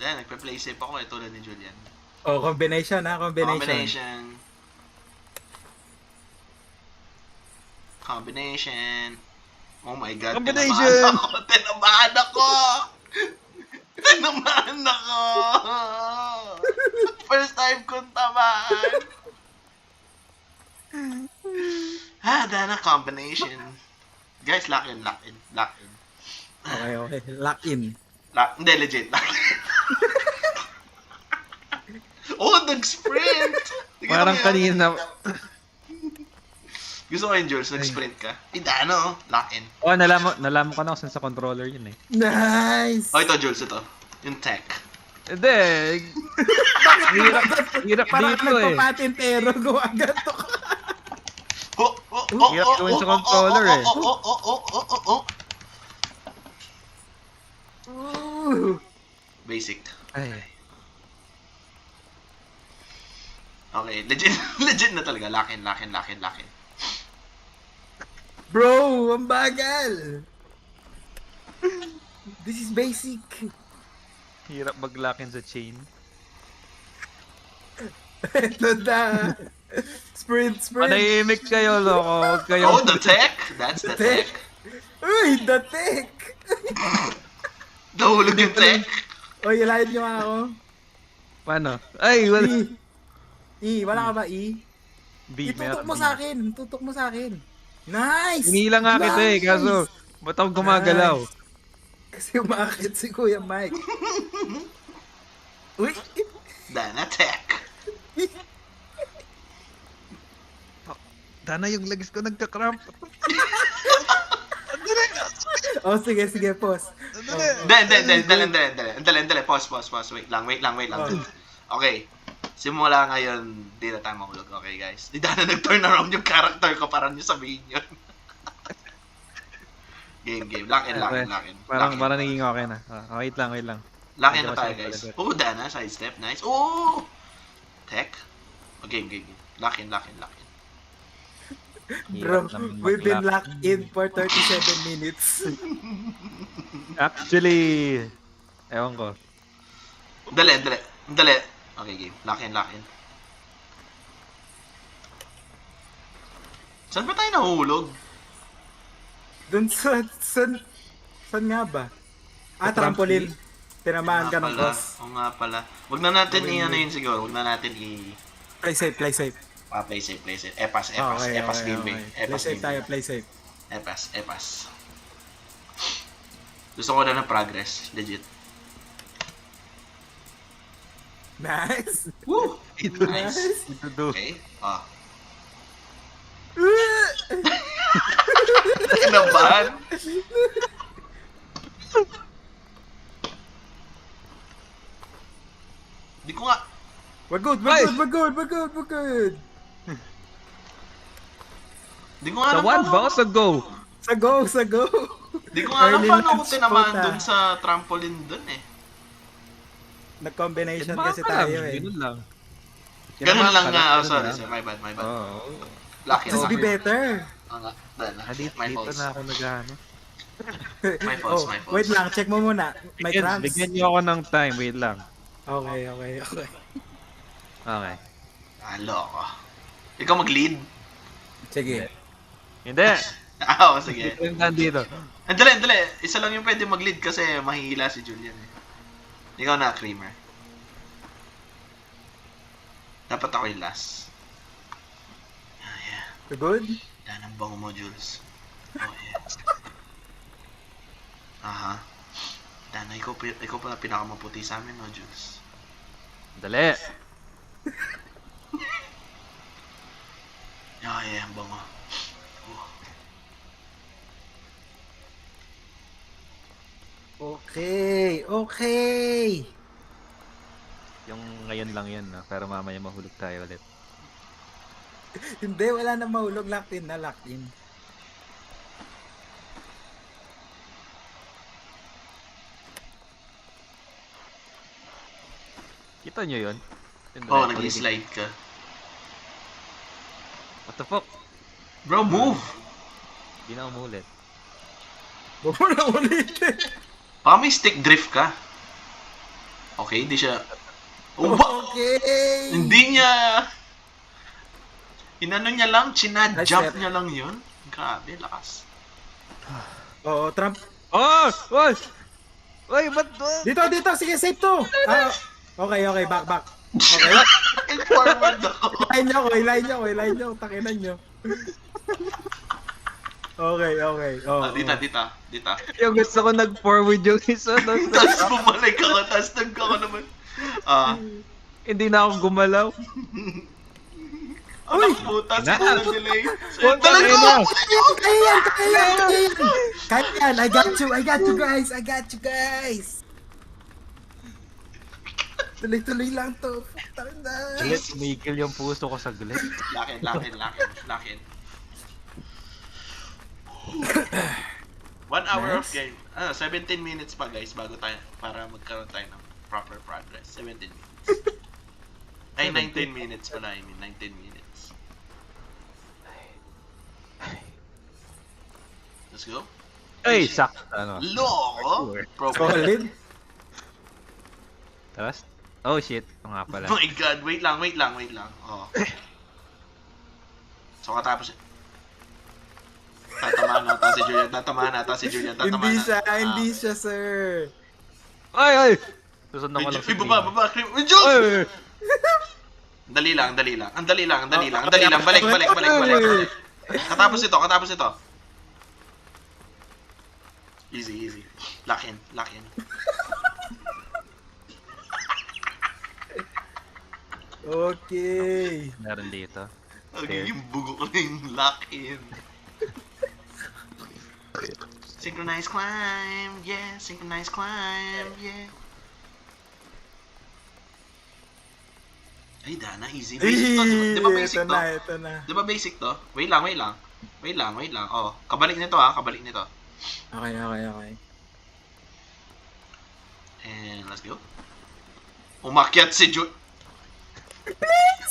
Then, nagpe-play safe ako eh, tulad ni Julian. Oh, combination. Combination. Oh my God. Combination! Tinabahan ako! First time kong tamaan. Dana combination. Guys, lock in. Okay. Lock in. Hindi, legit. Lock in. Oh, nag-sprint! Tingnan Parang mo yan. kanina. Gusto ko yun, Jules, nag-sprint ka. Ano, lock in. Oh, nalaman ko na kung saan sa controller yun eh. Nice! Oh, ito, Jules, ito. Yung tech. Hindi. Hirap Parang dito eh. nagpapatintero. Gawa to. Hirap gawin sa controller eh. Ooh. Basic. Ay. Okay, legit na talaga. Lock in. Bro, ang bagal! This is basic. Hirap mag-lock-in sa chain. Ito na. Sprint. Manahimik kayo, loko. Huwag kayo. Oh, the tech? That's the tech. Uy, the tech! Nahulog yung tech. Uy, ilahin nyo nga ako. Paano? Ay, wala. Wala ka ba E? B, Tutok mo sa akin. Nice! Hinila nga kita eh, kaso ba't ako gumagalaw? Nice. Kasi umakit si Kuya Mike. Uy! Dana tech. Dana, yung legs ko nagka-cramp. Oh, sige, pause. Dali. Pause. Wait lang. Oh. Okay. Simula ngayon, di na tayo mahulog. Okay, guys. Di na nag-turn around yung character ko para nyo sabihin yun. Game. Lock in. Parang naging okay na. Wait lang. Lock in na tayo, guys. Oh, Dana, sidestep. Nice. Oh! Tech. Oh, game. Lock in. Bro, Hirap naman we've been mag-lock. locked in for 37 minutes. Actually, ewan ko. Dali, dali. Dali. Okay, game. Lock in, lock in. Saan ba tayo nahuhulog? Dun saan nga ba? Ah, trampoline. Tinamaan ka ng cross. Oo nga pala. Huwag na natin i-ano yun siguro. Huwag na natin Play safe, play safe. play safe, play safe. Epas, Okay, game okay. big. Play Epas safe game tayo, big. play safe. Epas. Gusto ko na ng progress. Legit. Nice! Woo! Ito Nice. Ito do. Okay. Kinabahan. Di ko nga. We're good, Ay! we're good. Di ko nga Sa alam one paano- ba o sa go? Sa go. Di ko nga alam Early paano ako lunch tinamaan puta. dun sa trampoline dun eh. Nag-combination Baka kasi lang, tayo eh. Ganun lang. Ganun lang nga. Oh, ganun sorry. lang. My bad. Oo. Lucky, Just be lucky. better. Nga. Dahil na. Dito, My dito faults. na ako nag-ano. My faults, Oh, my faults. wait lang, check mo muna. May cramps. Bigyan niyo ako ng time, wait lang. Okay. Okay. Halo ako. Ikaw mag-lead? Sige. Hindi. Oo, sige. Dito yung nandito. Dali. Isa lang yung pwede mag-lead kasi mahihila si Julian eh. Ikaw na, Creamer. Dapat ako yung last. Yeah. You good? Yan ang bango mo, Jules. Oh, yeah. Aha. Dana, ikaw pala pinakamaputi sa amin, no, Jules? Dali. Yeah, ang bango. Oh. Okay. Yung ngayon lang yan, no? Pero mamaya mahulog tayo ulit. Hindi, wala na mahulog. Locked in. Kita nyo yun? Yun, Oh, dali. nag-slide ka. What the fuck? Bro, move! Hindi na umulit. Huwag mo na ulit. Baka may stick drift ka. Okay, hindi siya... Oh, Okay. Hindi niya... Inano niya lang, Nice chinad-jump step. niya lang yun. Grabe, lakas. Oo, Trump. Oh! Oy! Oy, ba't? Dito. Sige, safe to. Ah, okay. Back. Okay. Forward ako. Ilayin nyo. Takinan nyo. Okay. Oh, Dita. Yung gusto ko nag-forward yung isa. Tapos bumalik ako, tapos ako naman. Hindi na ako gumalaw. Uy! Puta, Na. sa delay. Punta Talaga! na. Kaya yan. I got you guys. Tuloy lang to. Tara na. Ulit, tumigil yung puso ko saglit. Lakin. 1 hour of game. 17 minutes pa guys bago tayo, para magkaroon tayo ng proper progress. 17 minutes. Ay, 19 minutes pala. 19 minutes. Let's go. Ay, sakto. Ano? Loko! Pro Solid. Tapos? Oh shit. Ito nga pala. Oh my god, wait lang. Oh. So katapos tatamaan ata si Julian. Hindi siya, sir. Ay! Susunod ko lang Uy, baba. Uy, Jules! Ay! Dali lang. Balik. Katapos ito. Easy. Lock in. Okay. Meron dito. Okay, yung bugo ko na yung lock in. Synchronized climb, yeah. Ay, Dana, easy. Basic to, di ba basic to? Ito na. Di ba basic to? Wait lang. Oh, kabalik nito. Okay. And let's go. Umakyat si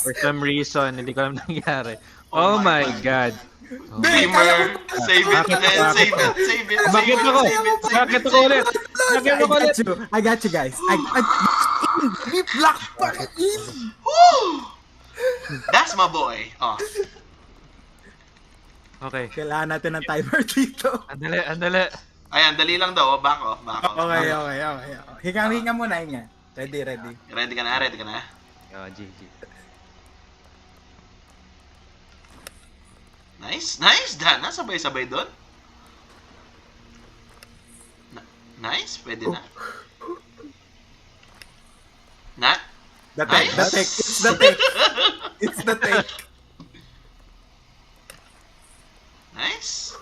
For some reason, hindi ko alam nangyari. Oh my god. Dreamer. Save it, man. Save it, save it, save Bakit it, ako? save it, save Bakit it, ako ulit? Bakit ako ulit? I got you guys. Be black in. Woo! That's my boy. Oh. Okay. Kailangan natin ng timer dito. Andali, andali. Ayan, dali lang daw. Back off, back off. Okay. Hinga muna, hinga. Ready. Ready ka na, ready ka na. Oh, GG. Nice, Dana. Sabay-sabay doon. Nice, pwede na. The tech. It's the tech. Nice.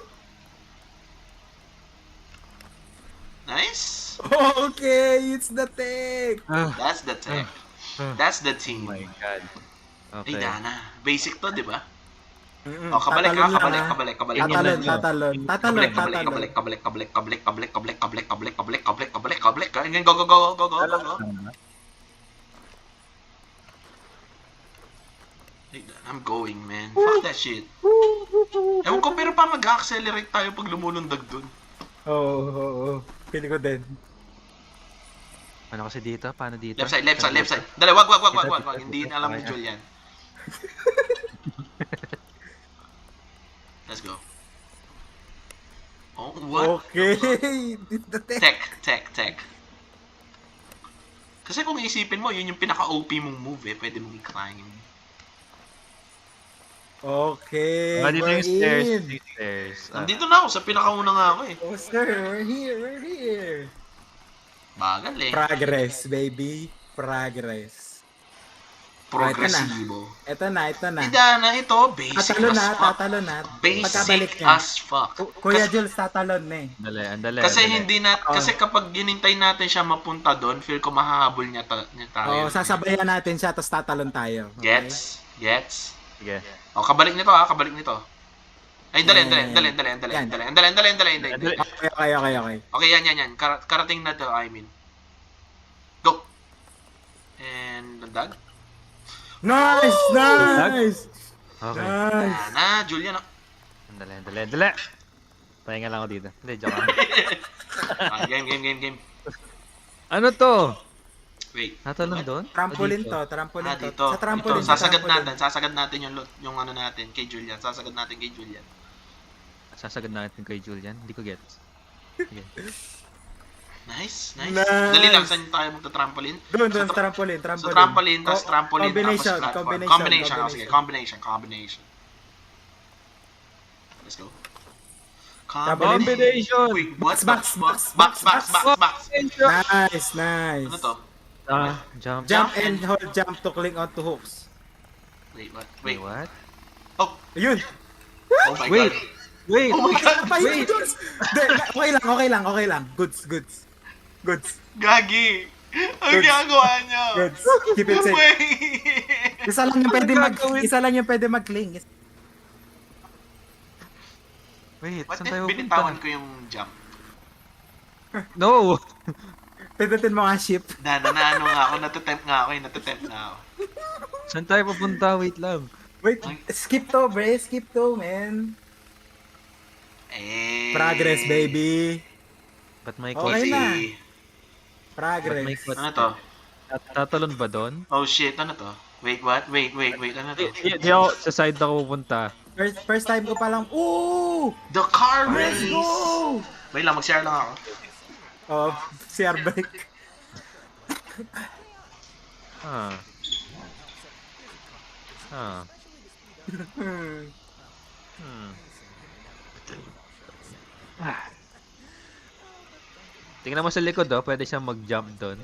Okay, it's the tech. That's the tech. That's the team. Oh my God. Ay, Okay. Dana. Basic to, di ba? Oh, kabalik ha, kabalik. Kabalik. Ganyan, go. I'm going, man. Fuck that shit. Ewan ko, pero pa mag-accelerate tayo pag lumulundag dun. Oo. Pili ko din. Ano kasi dito? Paano dito? Left side. Dali, wag. Hindi na alam ni Julian. Let's go. Oh, what? Okay, it's the tech. Tech. Kasi kung isipin mo, yun yung pinaka-OP mong move eh. Pwede mong i-climb. Okay, Dito we're yung stairs. in. Yung stairs. Nandito na ako, sa pinakauna nga ako eh. Oh, sir, we're here. Bagal eh. Progress, baby. Progress. Progresibo. Ito na. Dana, ito, basic as fuck. Tatalon na. Basic Pagkabalik niya. as fuck. Kuya Jules, tatalon na eh. Andali. Kasi kasi kapag ginintay natin siya mapunta doon, feel ko mahahabol niya tayo. Sasabayan natin siya, tapos tatalon tayo. Okay? Gets? Sige. Oh, kabalik nito. Ay, dali. Yan. Okay. Okay, yan. Karating na to, I mean. Go. And landag. Nice! Okay. Nice! Julian. Andali. Pahinga lang ako dito. Hindi, joke lang. Game. Ano to? Wait. Natalon doon? Trampoline O to. Dito. Sa trampoline. Ito, sasagad natin yung ano natin kay Julian. Sasagad natin kay Julian. Sasagad natin kay Julian. Hindi ko gets. Okay. Nice. Nice. Dali lang, saan tayo magta-trampoline? Doon, trampoline. So, trampoline, tapos trampoline, Combination, tapos platform. combination. Oh, sige, combination. Let's go. Combination! Wait, what? Box. Nice. Ano to? Jump. And hold jump to cling onto hooks. Wait, what? Wait, what? Oh, Ayun. oh my Wait. god. Wait! Oh my god. Wait. Okay lang. Goods. Gagi. Ang Goods. ginagawa niya. Goods. Keep it safe. Wait. Isa lang yung pwede mag-cling. Wait, What saan if tayo binitawan pupunta? ko yung jump? No! Pindutin mo nga ship. Naano nga ako, natatempt nga ako. Saan tayo pupunta? Wait lang. Wait, skip to, man. Progress, baby. Ba't may Okay quotes? na. Easy. Progress. Ba't may quotes? Ano to? Tatalon ba doon? Oh shit, ano to? Wait, what? Wait, ano to? Di ako, sa side ako pupunta. First time ko palang, ooh! The car Let's race! go! Wait lang, mag-share lang ako. Oh, CR bike. Ah. Tingnan mo sa likod pwede siyang mag-jump doon.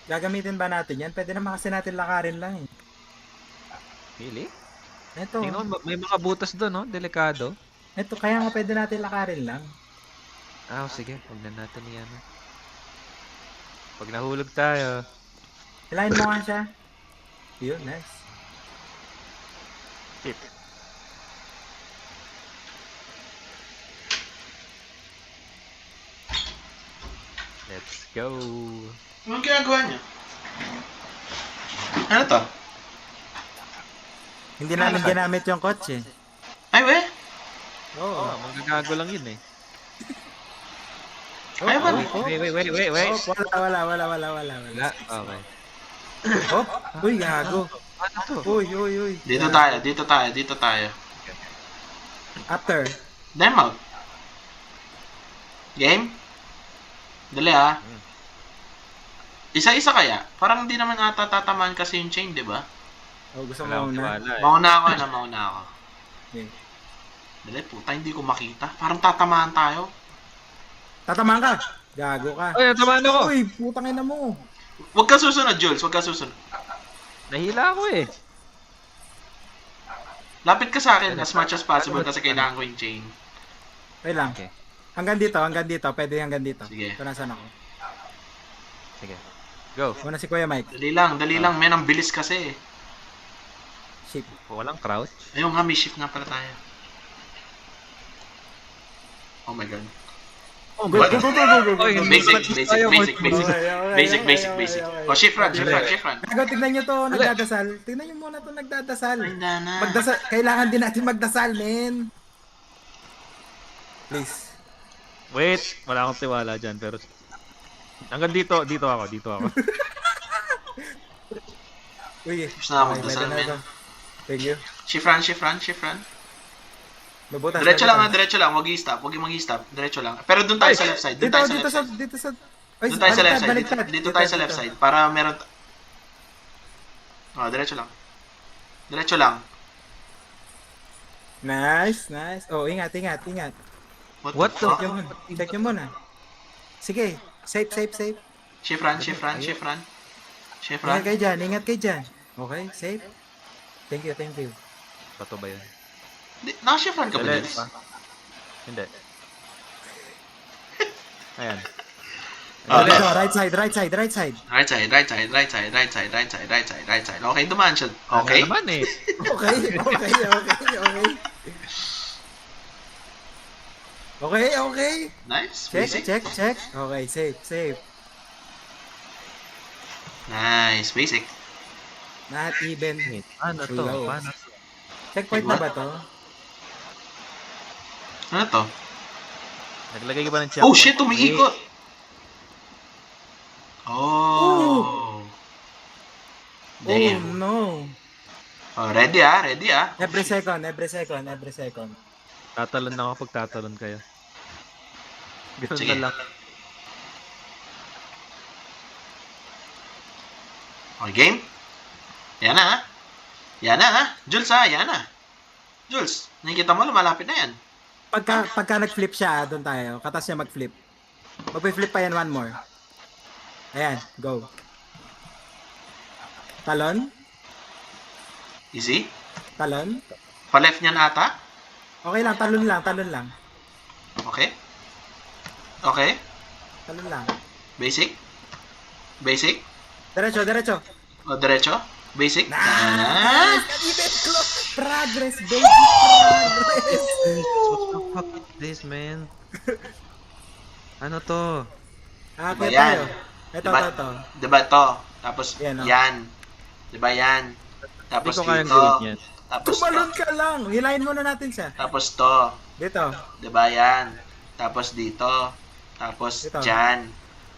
Gagamitin ba natin yan? Pwede naman kasi natin lakarin lang eh. Really? Ito, Tingnan mo, may mga butas doon, no? Delikado. kaya nga pwede natin lakarin lang. Sige. Huwag na natin yan. Pag nahulog tayo. Hilahin mo nga siya. Yun, nice. Shit. Let's go. Anong ginagawa niya? Ano to? Hindi namin ginamit yung kotse. Ay, we? Oo. Oh, magagago lang yun eh. Ay, ba? Wait. Wala. Wala? Okay. Hop! Uy, gago. Ano to? Uy. Dito tayo. After. Demo. Game? Dali ha. Isa-isa kaya? Parang hindi naman ata tatamaan kasi yung chain, di ba? Oh, gusto Wala mo akong na? tiwala eh. Mauna ako. Okay. Dali, puta, hindi ko makita. Parang tatamaan tayo. Tatamaan ka! Gago ka. Ay, tamaan ako! Uy, putang ina mo. Huwag ka susunod, Jules. Huwag ka susunod. Nahila ako eh. Lapit ka sa akin as much as possible kasi kailangan ko yung chain. Wait lang. Okay. Hanggang dito. Pwede hanggang dito. Sige. Ito nasaan ako. Sige. Go. Muna si Kuya Mike. Dali lang. Men, ang bilis kasi. Ship. Walang crouch. Ayun nga, may shift nga pala tayo. Oh my god. Oh, Go. Oy, Basic. Oh, shift run. Gago, tignan nyo to, nagdadasal. Tignan nyo muna to, nagdadasal. Ay, na. Magdasal. Kailangan din natin magdasal, men. Please. Wait, wala akong tiwala dyan, pero... Hanggang dito ako. Uy, Tapos na ako magdasal, pwede na men. to. Thank you. Shift run. Mabutas. Diretso lang. Huwag i-stop. Diretso lang. Pero doon tayo sa left side. Doon tayo sa left side. Dito tayo sa left side. Para meron... Oh, diretso lang. Nice. Oh, ingat. What the- Check nyo muna. Sige, safe. Shift run. Ingat kayo dyan. Okay, safe. Thank you. Bato ba yun? Naka-shift run ka ba, Dali, Jules? pa. Hindi. Ayan. Ah, Dito, right side. Right side. Okay, dumaan siya. Okay? Ano naman eh. Okay. Nice. Check. Basic. Okay, safe. Nice. Basic. Not even. Wait, paano to? Slow. Paano to? Checkpoint na ba to? Ano to? Naglagay ka ba ng Oh shit, umiikot! Oh. Oh Damn. no. Oh, ready ah. Every second. Tatalon na ako pag tatalon kayo. Ganun Sige. na lang. Okay, game? Yan na ah. Jules ah, yan na. Jules, nakikita mo, lumalapit na yan. Pagka nag-flip siya, doon tayo. Katas niya mag-flip. Mag-flip pa yan one more. Ayan, go. Talon? Easy. Talon? Pa-left niyan ata. Okay lang, talon lang. Okay. Talon lang. Basic. Diretso. O, diretso. Basic. Nice! Even close. Progress, baby. Progress. What the fuck is this, man? Ano to? Okay Diba yan? tayo. Ito. Diba to? Tapos Yan, oh. yan. Diba yan? Hindi Tapos ko kayang dito. gawin yan. Tapos Tumalon to. ka lang. Hilahin muna natin siya. Tapos to. Dito. Diba yan? Tapos dito. Tapos Dito. dyan.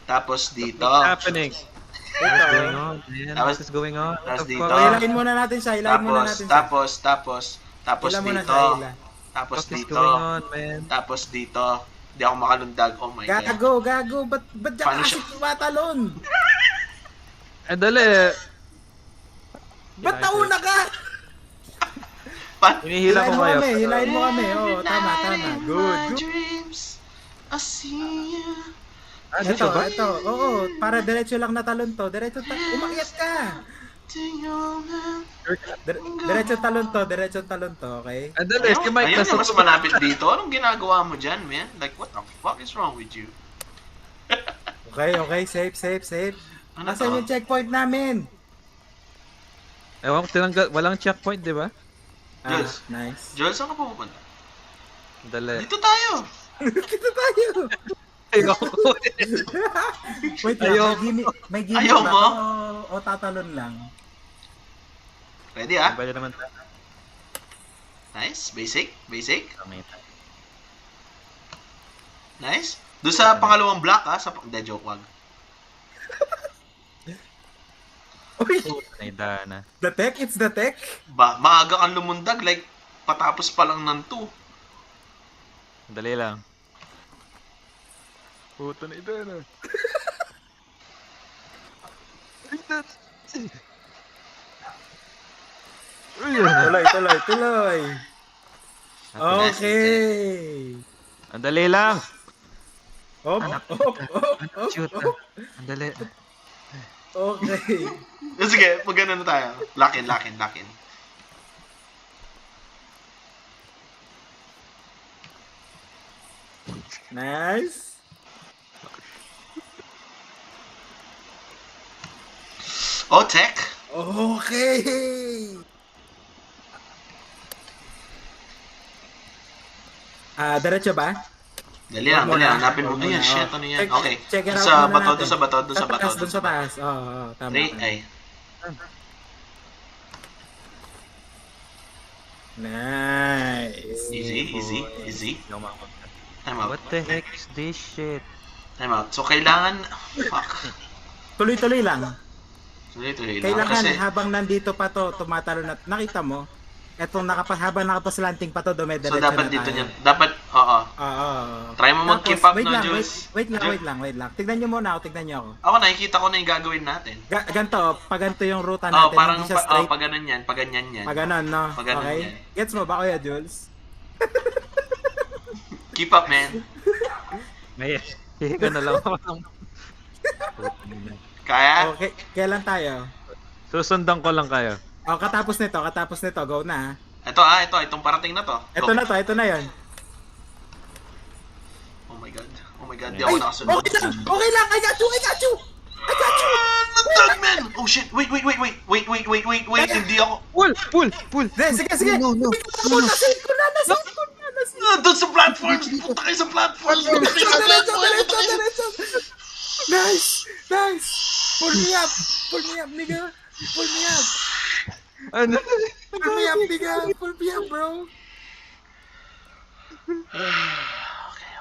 Tapos dito. What's happening? What's going Dito. on, man? Tapos- What is going on? tapos What the dito. fuck? Hilahin muna natin siya. Tapos Hila muna dito. siya, hila. Tapos What is dito. going on, man? Tapos dito. Hindi ako makalundag. Oh my God. Gago. Ba't dyan Paano kasi siya? tumatalon? Eh, dali. Ba't nauna ka? Hinihila ko kayo. Hilahin mo kami. Oo, tama. Good. Dreams, I see you. Ah, dito ba? Ito. Oo, para diretso lang na talon to. Umakyat ka. Diretso talon to, okay? Ah, dali. Si Mike, Ayun na, nasa mas malapit dito. Anong ginagawa mo dyan, man? Like, what the fuck is wrong with you? Okay, safe. Ano Asan yung to? checkpoint namin? Ewan ko, walang checkpoint, di ba? Jules. Nice. Jules, saan ka pupunta? Dali. Dito tayo. Dito tayo. Ayoko. Wait lang, Ayoko. may gimmick Ayaw ba mo? to o tatalon lang? Ready ah? Pwede naman tayo. Nice. Basic. Basic. Kamita. Nice. Doon sa pangalawang block ah. Hindi, joke wag. Uy, Naida na. the tech, it's the tech. Maaga kang lumundag. Like, patapos pa lang ng 2. Dali lang. Puto na ito na. Tuloy, tuloy, tuloy. Okay. Ang dali lang. Op, op, op, op, Shoot. op. Ang dali. Okay. Sige, pag ganun na tayo. Lock in, lock in, lock in. Nice. Oh, tech. Okay. Diretso ba? Dali lang, Wag dali muna. lang. Hanapin mo. Wag Ayan, muna, shit, oh. ano yan? Check- Okay. check it out Sa muna bato, natin. doon sa bato, doon sa bato. Doon sa taas. Oo, tama. 3, ay. Nice. Easy, easy, easy. Time out. What the heck is this shit? Time out. So, kailangan... Fuck. Tuloy-tuloy lang. Tuloy-tuloy lang. Kailangan Kasi, habang nandito pa to, tumatalo na. Nakita mo? Etong habang nakapaslanting pa to, so, dumediretso dapat na dito tayo. niyan. Dapat, oo. Oo. Try mo mag-keep up, wait no, lang, Jules? wait lang. Tignan nyo muna ako, tignan nyo ako. Ako, nakikita ko na yung gagawin natin. Ganto, pag ganito yung ruta Oo, natin, parang, hindi siya straight. pag ganun yan, pag ganyan yan. Pag ganon, no? Pag ganon Okay? yan. Gets mo ba, Kuya Jules? Keep up, man. Ngayon. Higa na lang ako ng... Kaya? Okay, kailan tayo? Susundan ko lang kayo. Oh, katapos nito, go na. Itong parating na to. Ito Go. na to, ito na yon. Oh my god, di ako nakasunod. Okay lang, I got you! Nagdag, man! Oh shit, wait, hindi ako. Pull! Sige. No. Nasave ko na. Doon sa platform! Punta kayo sa platform! Punta kayo sa platform! Diretso. Nice! Pull me up, nigga. Pull me up, Ano? nigga. Pull me up, bro. Okay.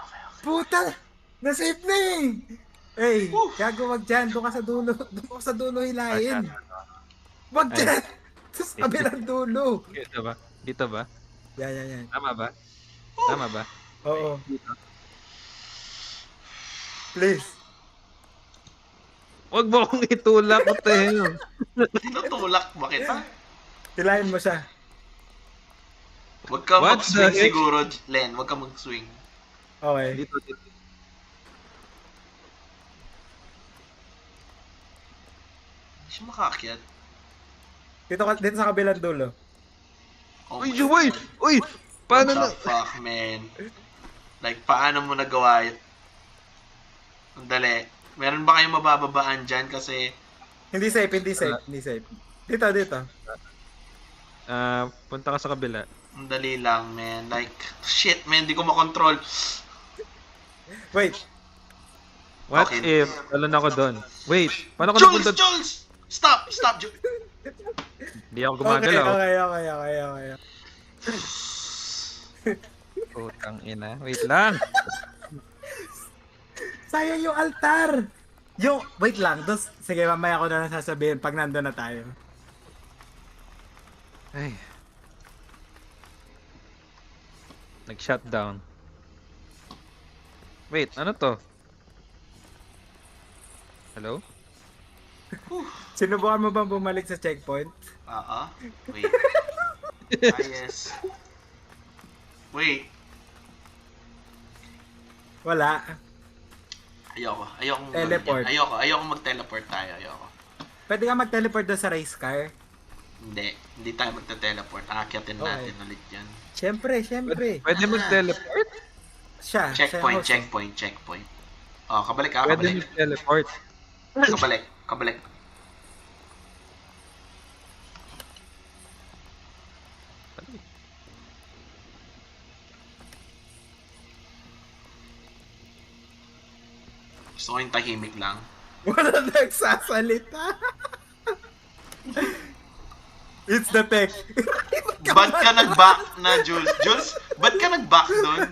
Puta! Nasave na eh! Hey, gago, wag dyan. Doon ka sa dulo hilahin. Wag dyan! Sa kabilang dulo. Dito ba? Yan. Tama ba? Oo. Please. Huwag mo akong itulak ko tayo. Tinutulak ba kita? Hilahin mo siya. Huwag ka What mag-swing the heck? siguro, Len. Huwag ka mag-swing. Okay. Dito. Hindi siya makaakyat. Dito sa kabilang dulo. Oh Uy, my Joy! God. Uy! Paano na? What the fuck, man? Like, paano mo nagawa yun? Ang dali. Meron ba kayong mabababaan dyan? Kasi, Hindi safe. Dito. Punta ka sa kabila. ang dali lang, man. Like, shit, man. Di ko makontrol. Wait. What Okay. if, talon ako doon? Wait, paano ko Jules! napunta? Jules! Stop, Jules! Hindi ako gumagalaw. Okay. Putang ina. Wait lang. Sayang yung altar. Wait lang. Sige, mamaya ko na lang sasabihin pag nandun na tayo. Ay. Nag-shutdown. Wait, ano to? Hello? Sinubukan mo bang bumalik sa checkpoint? Wait. Yes. Wait. Wala. Ayoko Teleport. Ayoko mag-teleport tayo. Ayoko. Pwede ka mag-teleport doon sa race car? Hindi tayo magte-teleport. Aakyatin natin ulit yan. Siyempre. Pwede mag-teleport? Siya Checkpoint. host. Oh, kabalik ka, Pwede kabalik. mag-teleport. Kabalik. Gusto ko yung tahimik lang. Wala nagsasalita. It's the tech. Ba't ka nag-back na, Jules? Jules, ba't ka nag-back doon?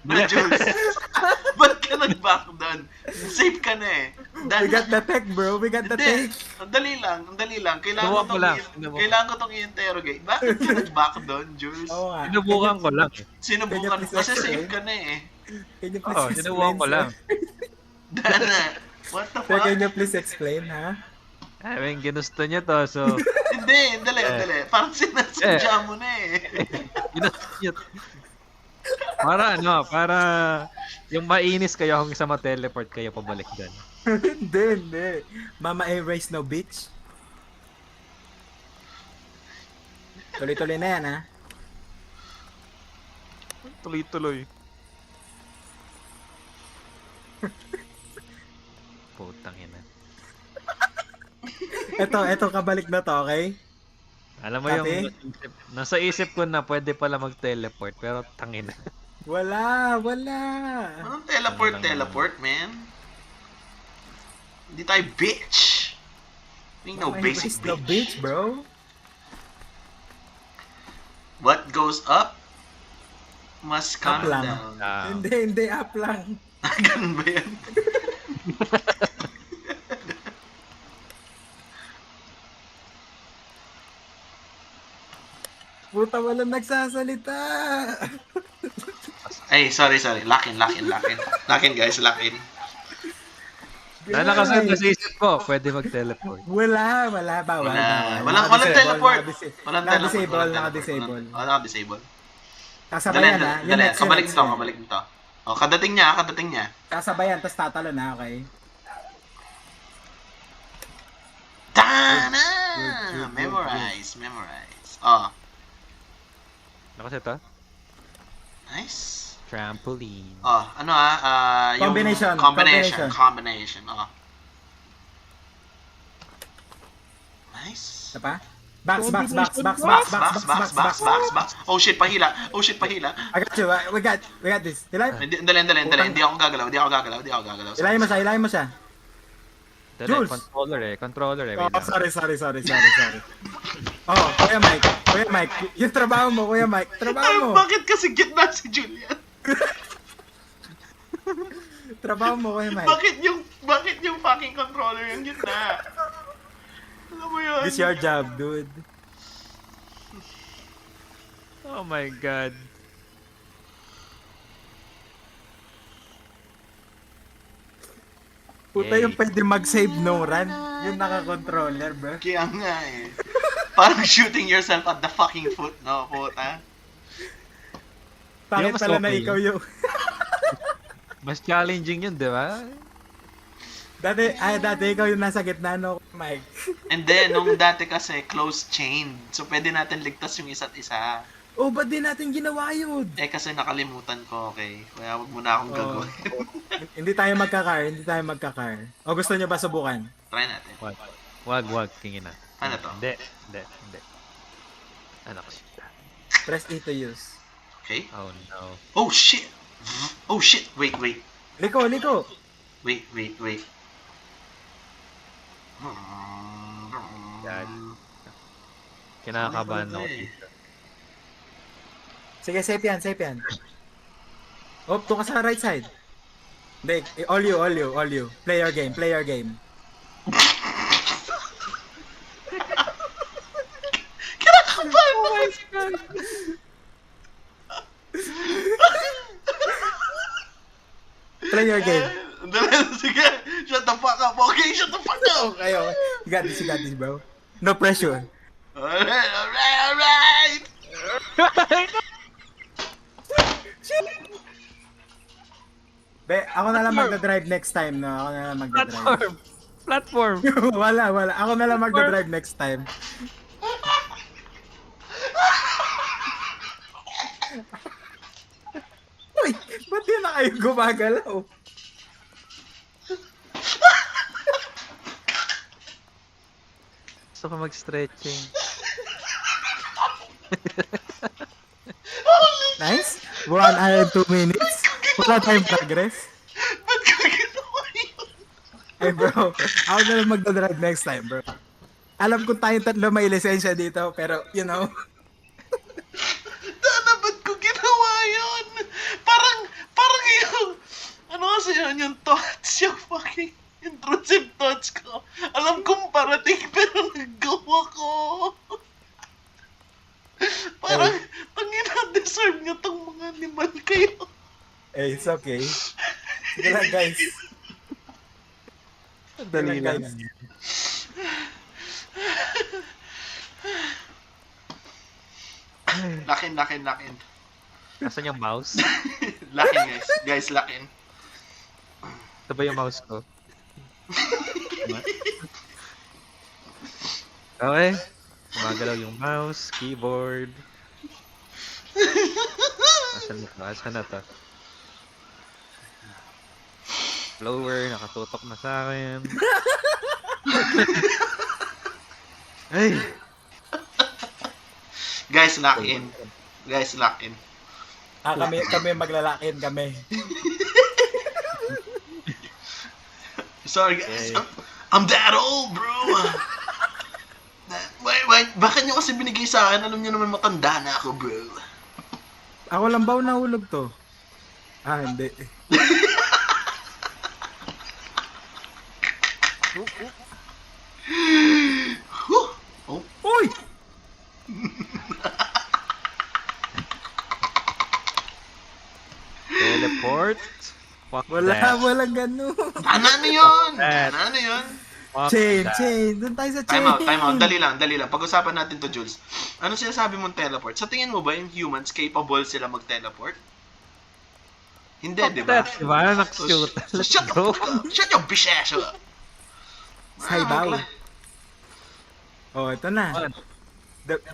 Na, Jules? Ba't ka nag-back doon? Safe ka na eh. We got the tech, bro. We got the Hindi. tech. Ang dali lang. Sinubukan ko lang. Kailangan ko tong i-interrogate. Bakit ka nag-back doon, Jules? Oo nga. Sinubukan ko lang. Sinubukan Can you please kasi explain? safe ka na eh. Can you please Oo, explain, sinubukan ko sir? lang. Dana, what the Sir, fuck? can you please explain, ha? I mean, ginusto niya to, so... Hindi, dali. Parang sinasadya mo na eh. ginusto niya. Para yung mainis kayo hanggang sa ma-teleport kayo pabalik dun. Hindi. Mama erase no bitch. Tuloy-tuloy na yan, ha? Tuloy-tuloy. Putang ina. Ito, kabalik na to, okay? Alam mo Copy? yung nasa isip ko na pwede pala mag-teleport pero tangina. Wala. Anong teleport, man? Hindi tayo bitch. Ain't no Mama basic erase no bitch. bitch, bro. What goes up must come Up lang. down. Hindi, up lang. Ganun ba yan? Puta, walang nagsasalita. Ay, sorry. Lock in. Lock in, guys. Lock in. Dahil kasi nasa isip ko, pwede mag-teleport. Wala, bawal. Walang teleport. Naka-disable. Naka-disable. Sasabayan, ha? Yung Dali, next kabalik yun, nito. O, kadating niya. Sasabayan, tapos tatalon, ha? Okay? Tana! Good. Memorize. Oh, Ano kasi ito? nice. Trampoline. Oh, ano yung combination. Oh. Nice. Isa pa? Box. Oh shit, pahila. I got you. We got this. Ilay Dali. Hindi ako gagalaw. ilay mo siya. Dali, Jules! controller eh. Oh, Wait lang. sorry. Oh, Kuya Mike. Yung trabaho mo, Kuya Mike. Trabaho mo. Bakit kasi gitna si Julian? Trabaho mo, Kuya Mike. Bakit yung fucking controller yung gitna? Alam mo yun? This your job, dude. Oh my god. Puta Yay. yung pwede mag-save no run. Yung naka-controller, bro. Kaya nga eh. Parang shooting yourself at the fucking foot, no? Puta. Bakit mas pala na okay. ikaw yung... Mas challenging yun, di ba? Dati ikaw yung nasa gitna, no, Mike. And then, nung dati kasi, close chain. So, pwede natin ligtas yung isa't isa. Oh, ba't di natin ginawa yun? Eh, kasi nakalimutan ko, okay? Kaya wag mo na akong gagawin. Hindi tayo magka-car. O gusto nyo ba subukan? Try natin. Wag, tingin na. Ano to? Hindi. Ano kasi? Press E to use. Okay. Oh no. Oh, shit! Wait. Liko. Wait. Yan. Kinakabahan ako eh. dito. Sige, safe yan. Oh, doon ka sa right side. Hindi, all you. Play your game. Kinakabahan mo! Play your game. Sige, shut the fuck up. Okay, shut the fuck up. Okay. You got this, bro. No pressure. Alright. Be, ako na lang magdadrive next time, no? Ako na lang magdadrive. Platform. wala. Ako na lang magdadrive next time. Uy, ba't yun na kayo gumagalaw? Gusto ko mag-stretching. Nice. 1 hour and 2 minutes. Wala tayong progress. Ba't ka ginawa yun? Hey bro, ako na lang magdadrive next time, bro. Alam ko tayong tatlo may lisensya dito, pero Dana, ba't ko ginawa yun? Parang yung, ano kasi yun, yung thoughts, yung fucking intrusive thoughts ko. Alam kong parating, pero naggawa ko. Parang, tangina, deserve nyo tong mga animal kayo. it's okay. Sige lang, guys. Dali lang. guys. Lakin. Nasaan yung mouse? Lakin, guys. Guys, lakin. Ito ba yung mouse ko? Okay. Gumagalaw yung mouse, keyboard. Asan na to? Blower, nakatutok na sa akin. Ay! Guys, lock in. Guys, lock in. Kami maglalakin kami. Sorry, guys. Okay. I'm that old, bro. Wait. Bakit nyo kasi binigay sa akin? Alam nyo naman matanda na ako, bro. Ako lang ba nahulog to? Hindi. Huh. Oh. Uy! Teleport? Fuck that. Walang ganun. Ano yun? That. Ano yun? Fuck Chain. that. Doon tayo sa chain. Time out. Dali lang. Pag-usapan natin to, Jules. Ano sinasabi mong teleport? Sa tingin mo ba yung humans capable sila mag-teleport? Hindi, Fuck di ba? that, di ba? Nakashoot. So, Let's shut go. Shut your bitch ass up. Saibaw. Oh, ito na. What?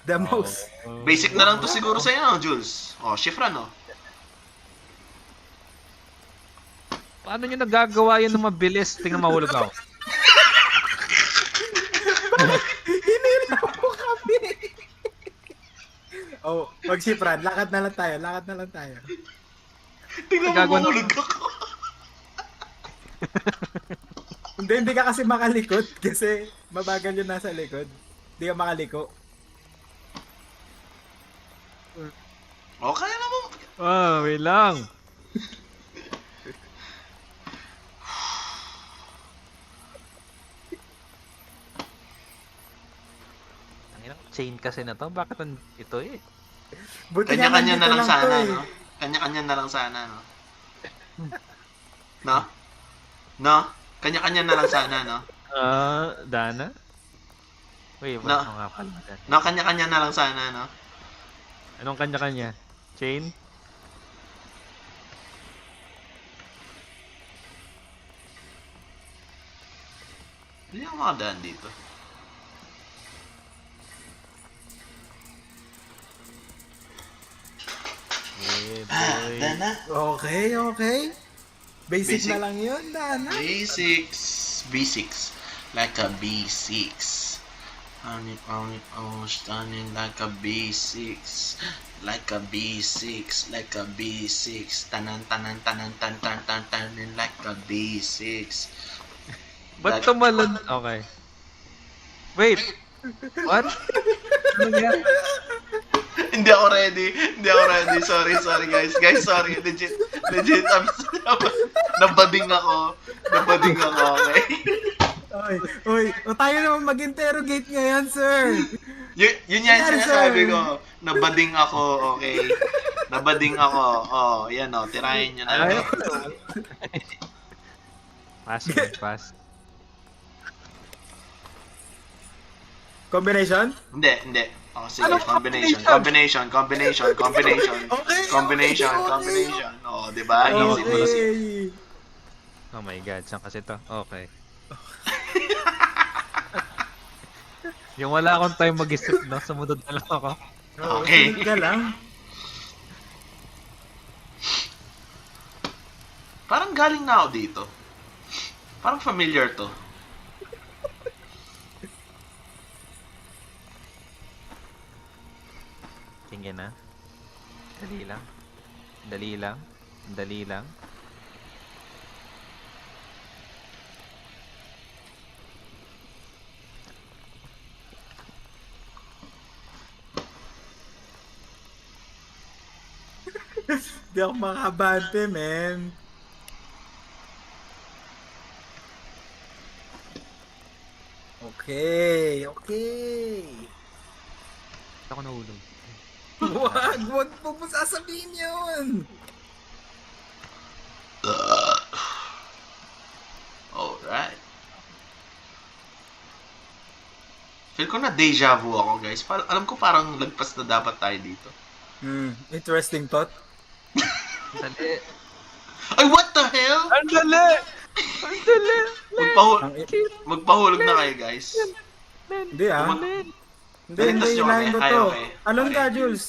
The most. Oh. Basic na lang to siguro sa'yo, no, Jules? Oh, shifra, no? Paano nyo nagagawa yun ng mabilis? Tingnan mahulog ako. Hinilaw ko kami. Oh, mag-shipran. Lakad na lang tayo. Tingnan mo, Nagagawa na- mahulog ako. Hindi ka kasi makalikot kasi mabagal yung nasa likod. Hindi ka makaliko. Oh, kaya naman. Wait lang. Ang inang chain kasi na to. Bakit ito eh? Buti nga Kanya-kanya na nandito lang to sana, eh. no? Kanya-kanya na lang sana, no? No? No? Kanya-kanya na lang sana, no? Dana? Wait, No. ano nga pala dyan? No, kanya-kanya na lang sana, no? Anong kanya-kanya? Chain? Hindi ako makadaan dito. Yeah, boy. Dana? Okay. Basic Basic. na lang yun, Dana. B6. B6. Like a B6. On it, standing like a B6. Like a B6. Like a B6. Tanan, like a B6. Ba't tumalon? Okay. Wait. What? Ano yan? Hindi ako ready. Sorry guys. Sorry. Legit. Nabading ako. Okay. Oy, tayo naman mag-interrogate ngayon, sir. Yun yan Yes, sinasabi sir. ko. Nabading ako, okay. Nabading ako. Oh, yan oh. Tirahin nyo na. Ay. Pass. Combination? Hindi. Oh, sige. Ano Combination. Okay. Combination. Oh, di ba? Easy peasy. Okay. Oh my god, saan kasi to? Okay. Yung wala akong time mag-isip, no? Sumunod na lang ako. Okay. Sunod ka lang. Parang galing na ako dito. Parang familiar to. Tingin na. Dali lang. Di ako makabante, men. Okay, okay. Ako nahulog. Wag mo sasabihin yun. Alright. Feel ko na deja vu ako, guys. Alam ko parang lagpas na dapat tayo dito. Interesting thought. Dali. Ay, what the hell? Ang dali! Ang dali! Ang- Magpahulog na kayo, guys. Hindi ah. Hindi, Naligtas nyo hilahin kami? ko Ay, to. okay. Alon Okay. ka, Jules?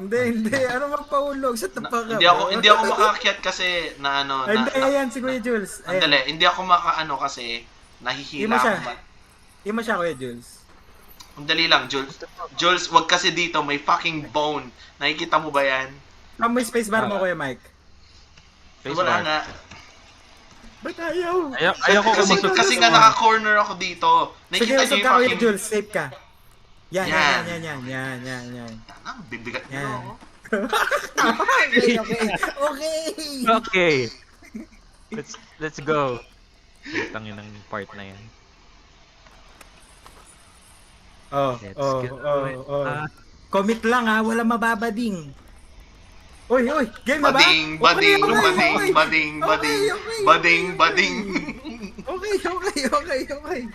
Hindi. Ano magpahulog? Shut the fuck up. Hindi ako makaakyat kasi na ano, Ay, hindi, ayan si Kuya Jules. Ayan. Andali, hindi ako makaano kasi nahihila Ima siya. ako. Ima siya, Kuya Jules. Andali lang, Jules. Jules, wag kasi dito, may fucking bone. Nakikita mo ba yan? May spacebar mo, Kuya Mike. Wala nga. Ba't ayaw? Ayaw ko Kasi, umusog. kasi nga naka-corner ako dito. Sige, Nakikita usog niyo ka, yung Kuya fucking... Jules. Safe ka. Yan. Ang bibigat niyo Yan. ako. Okay. Okay. Let's go. Tangin ng part na yan. Let's go. Commit lang ha, wala mababading. Oy, game na ba? Bading. Okay.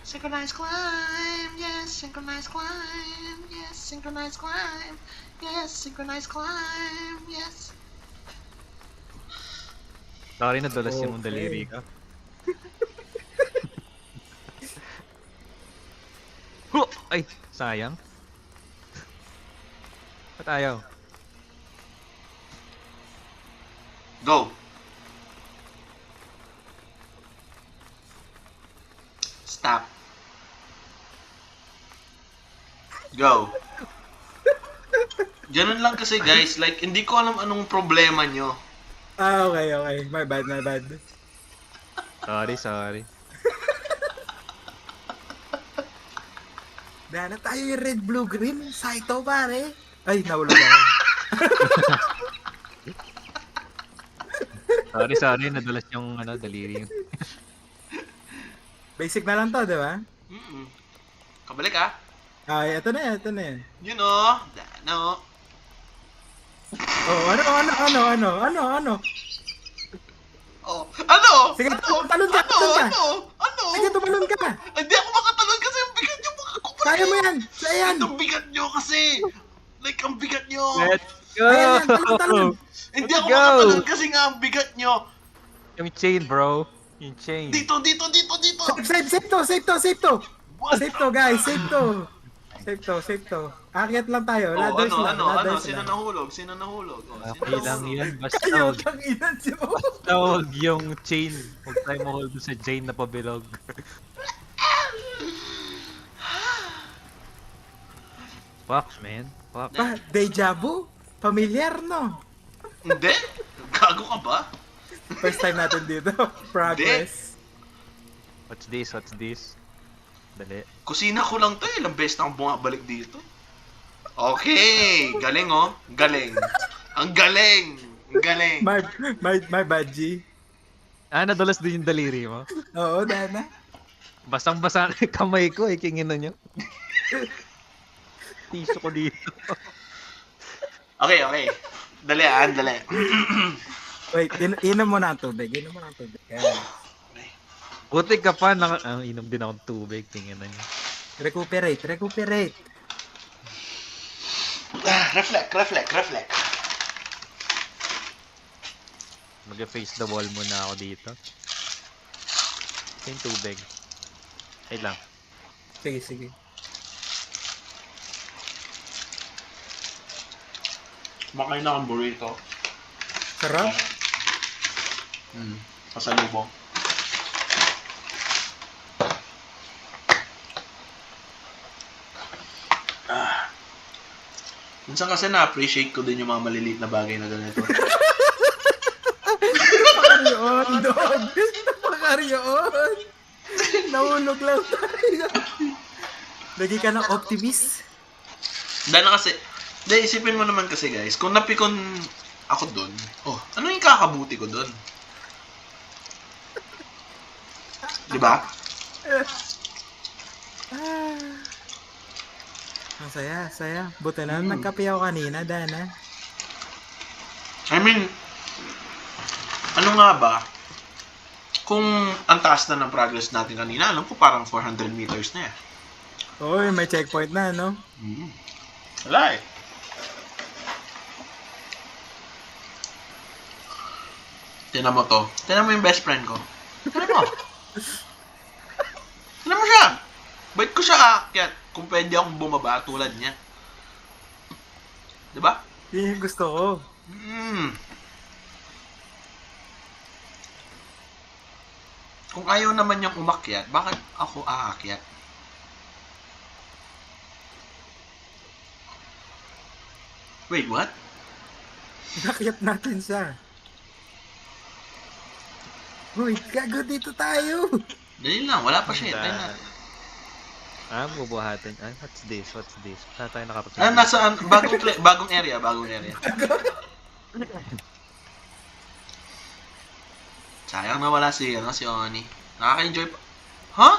Synchronized climb, yes, synchronized climb, yes, synchronized climb, yes, synchronized climb, yes. Sorry, nadulas yung Okay. daliri ka. Ay, sayang. Ba't ayaw? Go. Stop. Go. Ganun lang kasi guys, like hindi ko alam anong problema nyo. Okay. My bad. Sorry. Dahil tayo yung red, blue, green. Saito, pare. Ay, nahulog ako. Sorry, nadulas yung daliri. Basic na lang to, di ba? Kabalik ah. Ay, ito na yan. You know, no. Oh, ano? Oh, ano? Sige, Ano? talon ka. Ano? Sige, tumalon ka. Hindi ako makatalon kasi ang bigat nyo mga kupal. Kaya mo yan. Ayan. Ang bigat nyo kasi. Like, ang bigat nyo. Let's go! Ayan, talon. Hindi ako go. makatalon kasi nga ang bigat nyo. Yung chain, bro. Yung chain. Dito. Save to, guys. Save to. Akyat lang tayo. Oh, Ladders lang. Sino nahulog? Oh, Okay lang yan. Basta Kayo huwag kang inan si mo. yung chain. Huwag tayo mahol doon sa chain na pabilog. Fuck, man. Fuck. Ba, deja vu? Familiar, no? Hindi? Gago ka ba? First time natin dito. Progress. What's this? Dali. Kusina ko lang to. Ilang beses na akong bumabalik dito. Okay. Galing oh. Galing. Ang galing. My bad, G. Nadulas din yung daliri mo. Oo, Dana. Basang-basa ang kamay ko, kingin na nyo. Tiso ko dito. Okay. Dali. Wait, inom mo na ang tubig. Ayan. Buti ka pa, inom din akong tubig, tingin na nyo. Recuperate. Reflect. Mag-face the wall muna ako dito. Ito yung tubig. Ay lang. Sige. Makain na akong burrito. Sarap. Pasalubong. Minsan kasi na-appreciate ko din yung mga maliliit na bagay na ganito. Napakaryoon, dog. Napakaryoon. Nahulog lang tayo. Lagi ka ng optimist. Dahil na kasi, dahil isipin mo naman kasi guys, kung napikon ako doon, ano yung kakabuti ko doon? Diba? Ang saya. Buti na nagkape ako kanina, Dana. I mean, ano nga ba? Kung ang taas na ng progress natin kanina, alam ko parang 400 meters na eh. Oy, may checkpoint na, no? Wala eh. Tinan mo to. Tinan mo yung best friend ko. Tinan mo. Tinan mo siya. Bait ko siya aakyat kung pwede akong bumaba tulad niya. Diba? Yun yung gusto ko. Kung ayaw naman niyang umakyat, bakit ako aakyat? Wait, what? Nakyat natin siya. Uy, gago dito tayo. Dali lang, wala pa siya. Tayo na. Bubuhatin. Ay, what's this? Saan tayo nakapagod? Nasaan? Bagong area. Sayang na wala si Oni. Nakaka-enjoy pa. Ha?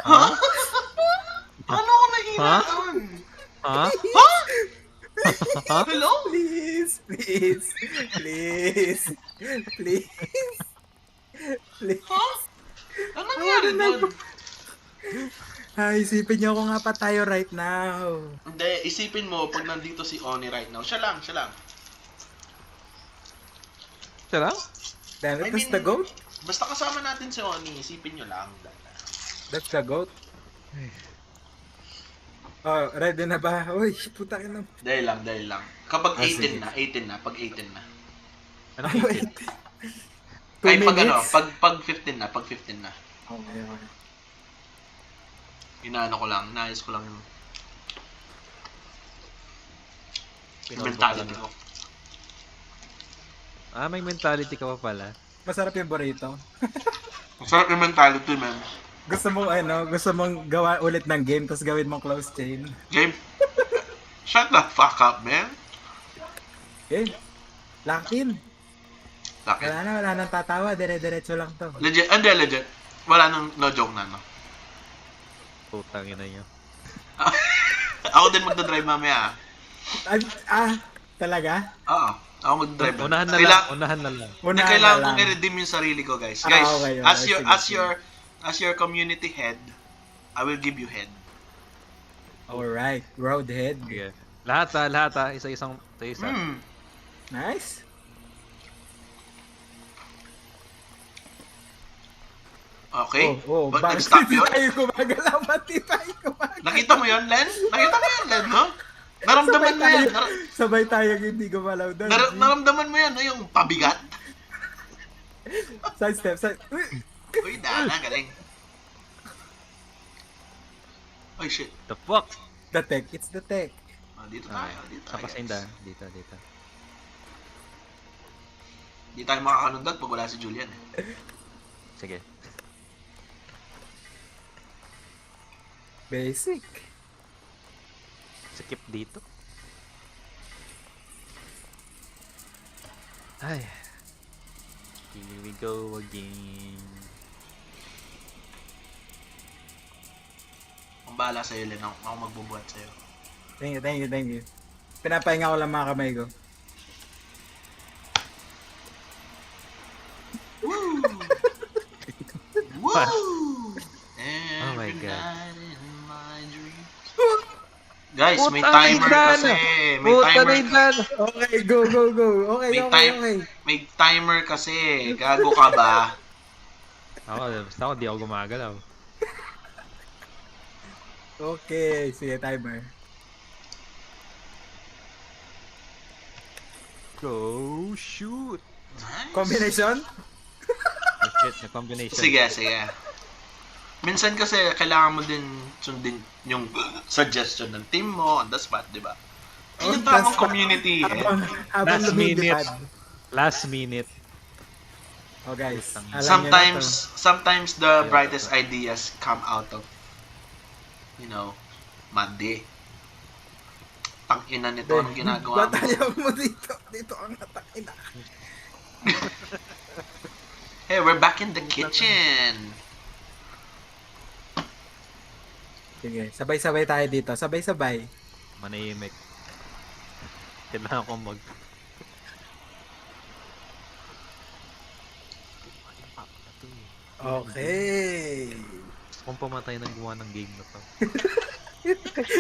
Ha? Ano ako nahina doon? Ha? Hello? Please. Ha? Ano nangyari doon? Isipin niyo kung nga pa tayo right now. Hindi, isipin mo pag nandito si Oni right now. Siya lang. Siya lang? Damn I it, that's mean, the goat? Basta kasama natin si Oni, isipin nyo lang. That's the goat? Oh, ready na ba? Uy, puta ka na. Dahil lang. Kapag 18 sige. na, pag 18 na. Anong Ano, itin? Ay, 2 pag minutes? pag 15 na. Okay. Inaano ko lang, naayos ko lang yung Pinolvo mentality ko ko. May mentality ka pa pala. Masarap yung burrito. Masarap yung mentality, man. Gusto mong gawa ulit ng game tapos gawin mong close chain. Game, shut the fuck up, man. Okay. Lock in. Bakit? Wala nang tatawa. Dire-diretso lang to. Legit. Wala nang no joke na, no? Putang ina niyo. Ako din magdadrive mamaya, Talaga? Oo. Ako magdadrive. Unahan na lang. Hindi kailangan kong i-redeem yung sarili ko, guys. Guys, Okay. as your community head, I will give you head. Alright. Roadhead. Sige. Lahat isa-isa. Nice. Okay? Bakit Nag-stop hindi yun? tayo gumagalaw? Ba't di tayo gumagalaw? Nakita mo yun, Len? No? Naramdaman mo yan. Sabay tayo hindi gumalaw doon. Naramdaman mo yan, no? Yung pabigat. Side step. Uy, Dana, galing. Uy, shit. The fuck? The tech. It's the tech. Dito tayo. Sa pasinda. Dito. Di tayo makakanundat pag wala si Julian. Sige. Basic. Skip dito. Ay. Here we go again. Kung bahala sa'yo, Len. Ako magbubuhat sa'yo. Thank you. Pinapahinga ko lang mga kamay ko. Woo! Oh my Every God. night in my dreams. Guys, may timer kasi. May timer. Okay, go. Okay. May timer kasi. Gago ka ba? Basta ako di ako gumagalaw. Okay, sige, timer. Go shoot! Nice. Combination? Oh shit, na combination. Sige. Minsan kasi kailangan mo din sundin yung suggestion ng team mo on the spot, di ba? Yung tamang community. Habang Last minute. Oh guys, alam niyo na to. Sometimes the brightest ideas come out of Monday. Tang-ina nito, anong ginagawa mo? Batalya mo dito. Dito ang natakina. Hey, we're back in the kitchen. Sige, sabay-sabay tayo dito. Sabay-sabay. Manahimik. Kailangan ko mag... Okay. Kung pumatay ng gumawa ng game na to.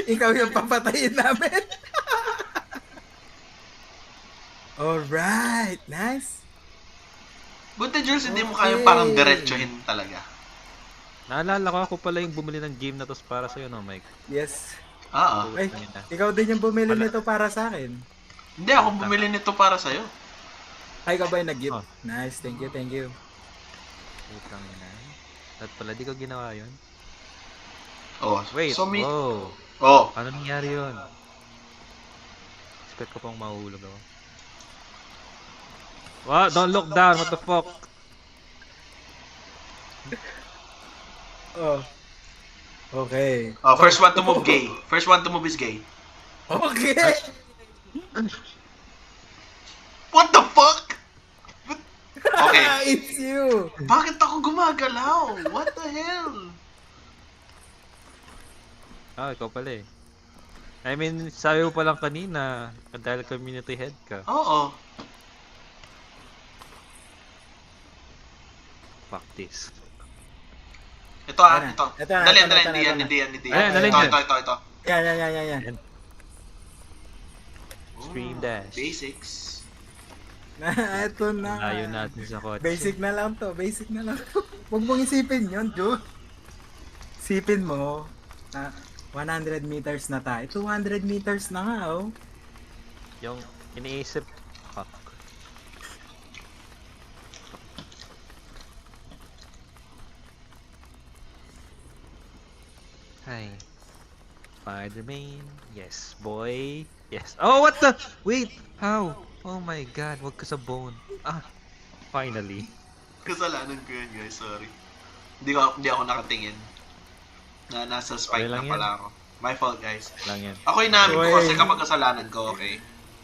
Ikaw yung papatayin namin. Alright, nice. Buti, Jules, hindi mo Okay. kaya parang diretsuhin talaga. Naalala ko, ako pala yung bumili ng game na to para sa'yo, no, Mike? Yes. Oo. Ay, ikaw din yung bumili Wala. nito para sa akin. Hindi, ako bumili nito para sa'yo. Ay, ikaw ba yung nag-gift? Oh. Nice, thank you, thank you. Putang ina. At pala, di ko ginawa yun. Oh, Wait, so me... wow. Oh, Ano nangyari yun? Expect ko pang mahulog ako. What? Don't look down, what the fuck? Oh. Okay. oh, first one to move gay. First one to move is gay. Okay! What the fuck? Okay. It's you! Bakit ako gumagalaw? What the hell? Ah, ikaw pala eh. I mean, sabi mo pa lang kanina, dahil community head ka. Oo. Fuck this. Ito Ayan na. ito. Ito na, Dali, ito na, dali, ito na, hindi yan, ito na. hindi yan, hindi Ayan, yan. dali, Ito, dali. ito. Yan. Stream dash. Basics. Ito na. Layo natin sa kotse. Basic na lang to. Huwag mong isipin yun, Jude. Isipin mo, 100 meters na tayo. 200 meters na nga, oh. Yung iniisip, fuck. Hi. Spider-Man. Yes, boy. Yes. Oh, what the? Wait. How? Oh my god. Wag ka sa bone. Ah. Finally. Kasalanan ko yun, guys. Sorry. Hindi ako nakatingin. Nasa spike Okay lang na pala ako. My fault, guys. Lang yan. Ako inamin ko Oy. kasi kapag kasalanan ko, okay?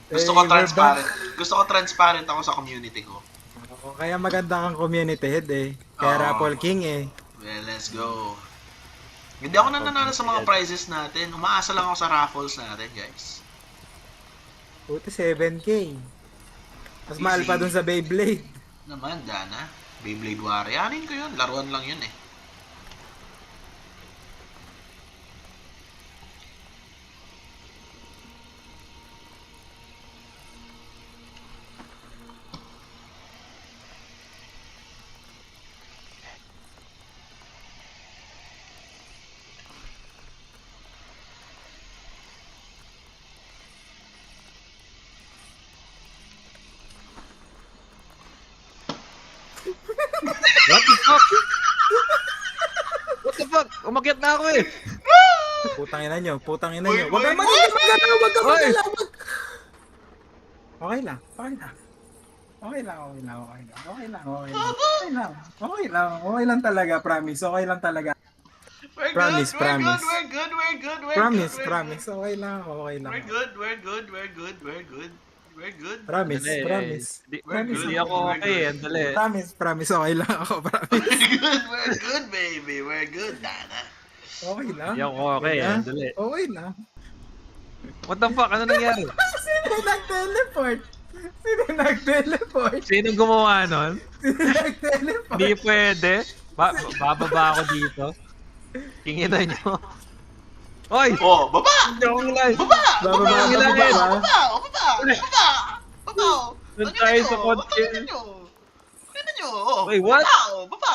Gusto Eh, ko we're transparent. back. Gusto ko transparent ako sa community ko. Kaya maganda kang community head eh. Kaya Oo. Raffle King eh. Well, let's go. Hindi ako nananalo sa mga prizes natin. Umaasa lang ako sa raffles natin, guys. Puti 7K. Mas mahal pa Easy. dun sa Beyblade. Naman, Dana. Beyblade Warrior. Anin ko yun. Laruan lang yun eh. What the fuck? What the fuck? Umakyat na ako eh. Putang ina nyo. Uy, Wag ka uy, magalaw, wag ka Uy! magalaw. Okay lang. Okay lang talaga, promise. Okay lang talaga. We're Promise, good, promise. we're good. Promise. Okay lang. We're good. Promise. Di, Promise. Hindi ako okay eh. Andali. Promise. Okay lang ako, promise. We're good, baby. We're good, Dana. Okay lang. Hindi ako okay eh. Andali. Okay lang. What the fuck? Ano nangyari? Sino nag-teleport? Sinong gumawa nun? Nag-teleport. Hindi pwede. Bababa ako dito. Kingina nyo. Oy! Oh, baba! Hindi akong live. Baba! Bababa, Baba! Doon tayo sa kotse. Tingnan nyo. Oh, Wait, what? Baba!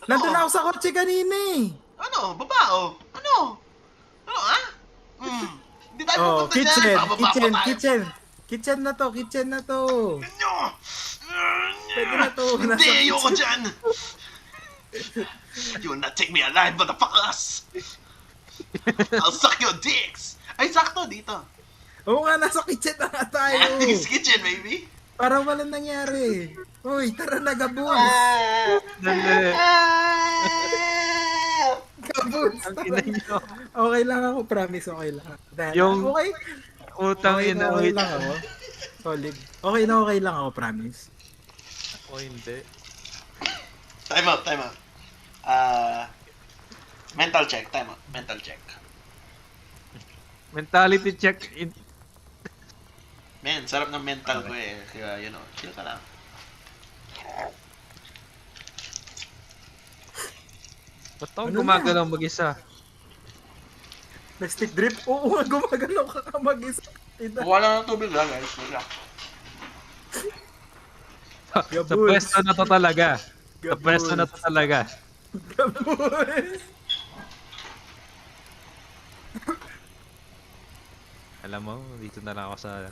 Nandun ako sa kotse kanina eh. Ano? Baba! Ano, ha? Hindi tayo pupunta dyan. Bababa pa tayo. Kitchen na to. Nyo! Pwede na to. Nasa Hindi, ayoko kitchen. dyan. You will not take me alive, motherfuckers! I'll suck your dicks! Ay, sakto dito. Oo nga, nasa kitchen na nga tayo. It's kitchen, baby. Parang walang nangyari. Uy, tara na, Gabons. Dali. Gabons. Gabuls! Ang ina nyo. Okay lang ako, promise, okay lang. Dahil, Yung- okay, Utang okay ina. na okay Wait. lang ako. Solid. Okay na okay lang ako, promise. O hindi. Time out, time out. Mental check, time out. Mental check. Mentality check. Men, sarap ng mental ko eh. Kaya, you know, chill ka lang. Ba't ako Ano gumagalaw mag-isa? Plastic drip? Oo nga, gumagalaw ka ka mag-isa. Kuha lang ng tubig lang, guys. Wait lang. Sa Gabuls. pwesto na to talaga. Sa pwesto na to talaga. Gabuls! Alam mo, dito na lang ako sa...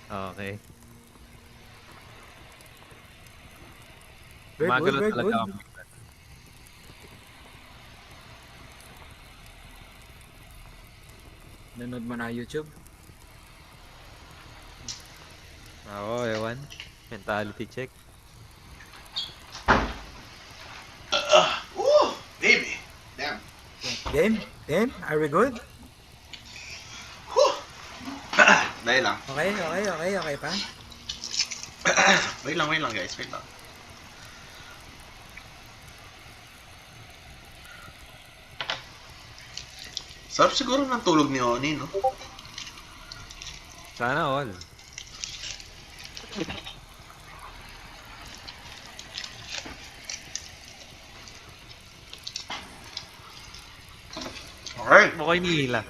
Okay. Very good, Gumagalaw very talaga good. ako. Nanood mo na YouTube? Oo, ewan. Mentality check. Ooh, baby. Damn. Game? Game? Are we good? Dahil lang. Okay pa? Wait lang guys. Wait lang. Sarap siguro ng tulog ni Oni, no? Sana all. Okay. Ba't mo ko inihila?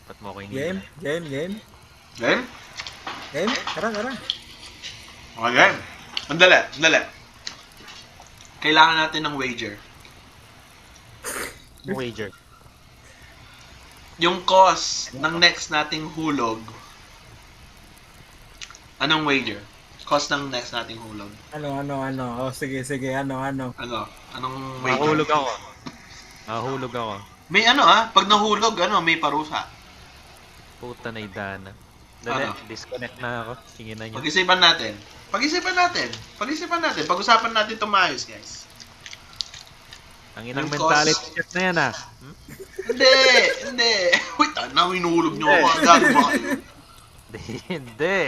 Ba't mo ko inihila? Game? Game? Game? Tara. Okay, game. Andali. Kailangan natin ng wager. Wager. Yung cost ng next nating hulog. Anong wager? Cost ng next nating hulog. Ano? Oh, sige, ano? Ano? Anong wager? Mahulog ako. May pag nahulog, may parusa. Puta na idana. Dali, Ano? disconnect na ako. Tingin na nyo. Pag-isipan natin. Pag-usapan natin itong maayos, guys. Ang inang Yung mentality cost- check na yan ah. Hindi. Wait, hinuhulog niyo ako. Gago ba kayo? Hindi.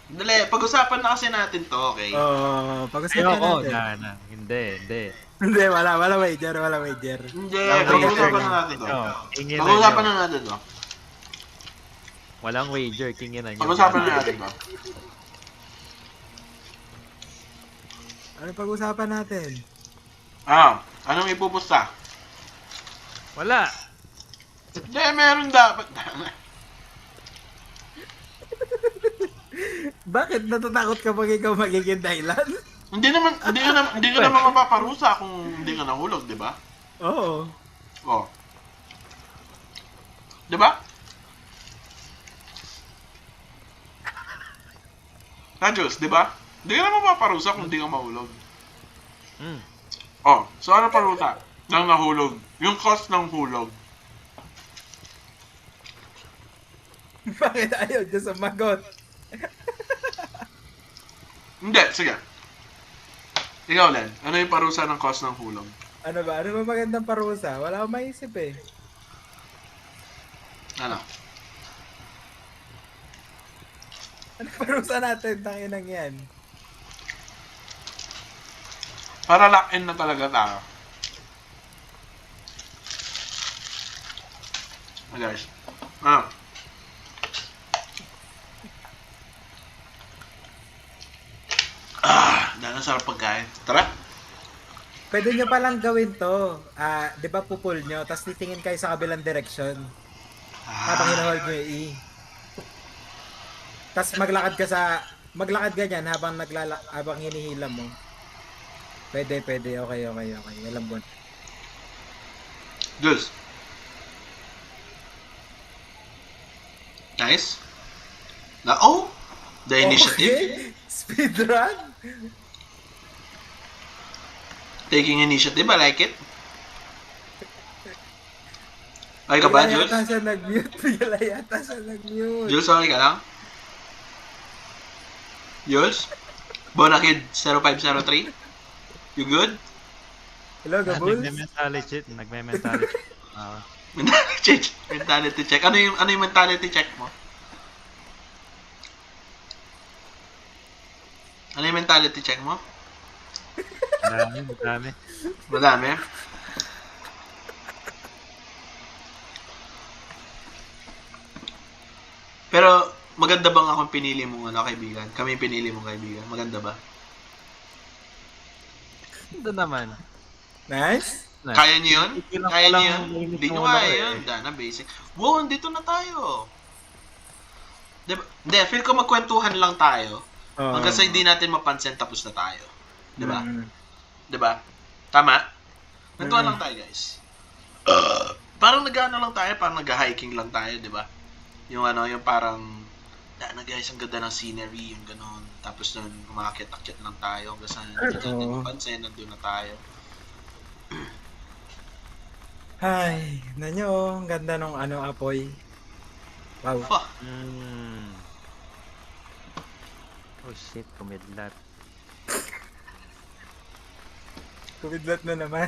Dali, pag-usapan na kasi natin to, okay? Pag-usapan Ayoko, natin. na. Hindi. Hindi, wala wager. Hindi, Ang pag-usapan wager. na natin to. Tingin Pag-usapan na nyo. na natin to. Walang wager, tingin na nyo. Pag-usapan na natin to. Ano pag-usapan natin? Anong ipupusta? Wala. Hindi, meron dapat. Bakit natatakot ka pag ikaw magiging dahilan? Hindi ka naman mapaparusa kung hindi ka nahulog, di ba? Oo. Oh. Di ba? Jules, di ba? Hindi ka naman mapaparusa kung hindi ka mahulog. Hmm. Oh, so ano parusa? Nang nahulog. Yung cost ng hulog. Bakit ayaw dyan sumagot? Hindi, sige. Ikaw, Len. Ano yung parusa ng cost ng hulog? Ano ba magandang parusa? Wala akong maisip eh. Ano? Ano parusa natin? Tanginang yan. Para lock-in na talaga tayo. Ah, guys. Dahil sarap pagkain. Tara. Pwede nyo palang gawin to. Di ba pupul nyo, tapos titingin kayo sa kabilang direksyon. Habang hinahold nyo yung E. Tapos maglakad ganyan habang hinihila mo. Pwede. Okay. Alam mo. Jules. Nice. The initiative. Okay. Speedrun? Taking initiative. I like it. Okay ka ba, Jules? Bigla yata siya nag-mute. Jules, okay ka lang? Jules? Bonakid 0503? You good? Hello, Gabuls? Nagme-mentality. Nagme-mentality. Mentality check. Ano yung mentality check mo? Ano yung mentality check mo? Madami. Madami. Pero, maganda bang akong pinili mong kaibigan? Kami yung pinili mong kaibigan. Maganda ba? Ito naman. Nice. Kaya niyo yun? Ilang Kaya ko lang niyo yun? mainit Hindi ng nyo ulo ko kaya eh. yun. Dana, basic. Wow, andito na tayo. Diba? Hindi, feel ko magkwentuhan lang tayo. Hanggang sa hindi natin mapansin, tapos na tayo. Diba? Diba? Tama? Kwentuhan lang tayo, guys. Parang nag-ano lang tayo, parang nag-hiking lang tayo, diba? Yung yung parang, na guys, ang ganda ng scenery, yung ganon. Tapos nun, umakit-akit lang tayo hanggang sa hindi natin mapansin, nandun na tayo. Ay, nanyo, ang ganda nung apoy. Wow. Fuck. Oh shit, kumidlat. Kumidlat na naman.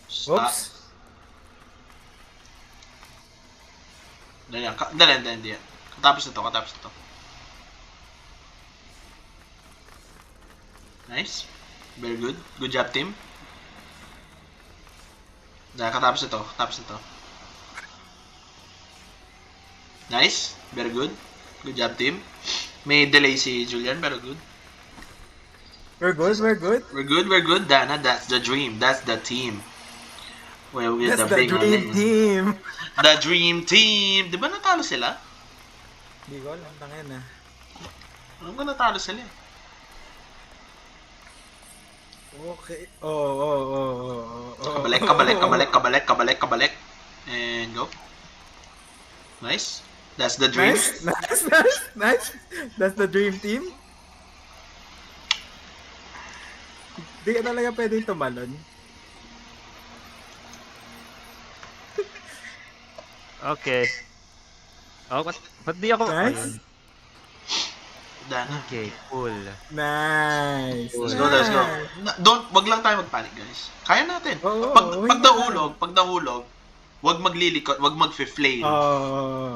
Stop. Oops. Dali. Katapos na to. Nice. Very good. Good job, team. Katapos na to. Nice. Very good. Good job, team. May delay si Julian, pero good. We're good. We're good, Dana. That's the dream. That's the team. Well, with That's the the big dream one. team. The dream team. Di ba natalo sila? Hindi ko alam, tangin na. Alam ko natalo sila eh. Okay. Oh. Kabalik. And go. Nice. That's the dream. Nice. That's the dream team. Hindi ka talaga pwedeng tumalon. Okay. Oh, ba't di ako? Nice. Ayun. Dana. Okay, cool. Nice. Let's go. Wag lang tayo magpanik, guys. Kaya natin. Oo, Pag nahulog, wag maglilikot, wag mag-flail.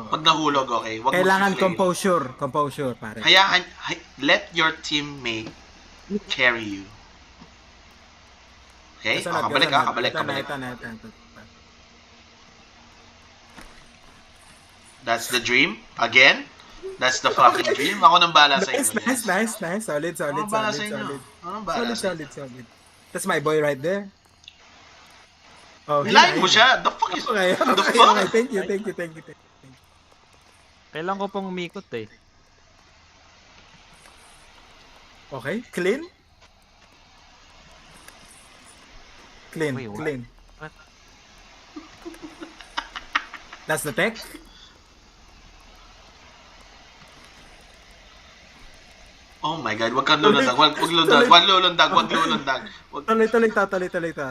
Pag nahulog, okay? Wag Kailangan mag-flail. composure, pare. Let your teammate carry you. Okay? Kabalik. Ito na. That's the dream. Again. That's the fucking dream. Ako nang bala sa inyo. Nice. Solid. Ako nang bala sa inyo. Solid. That's my boy right there. Oh, Hilahin mo siya. The fuck is... Okay. The fuck? Thank you. Kailan ko pong umikot eh. Okay, clean. Wait, what? Clean. What? That's the tech. Oh my God. Wag kang lulundag. Wag lulundag. Tuloy to.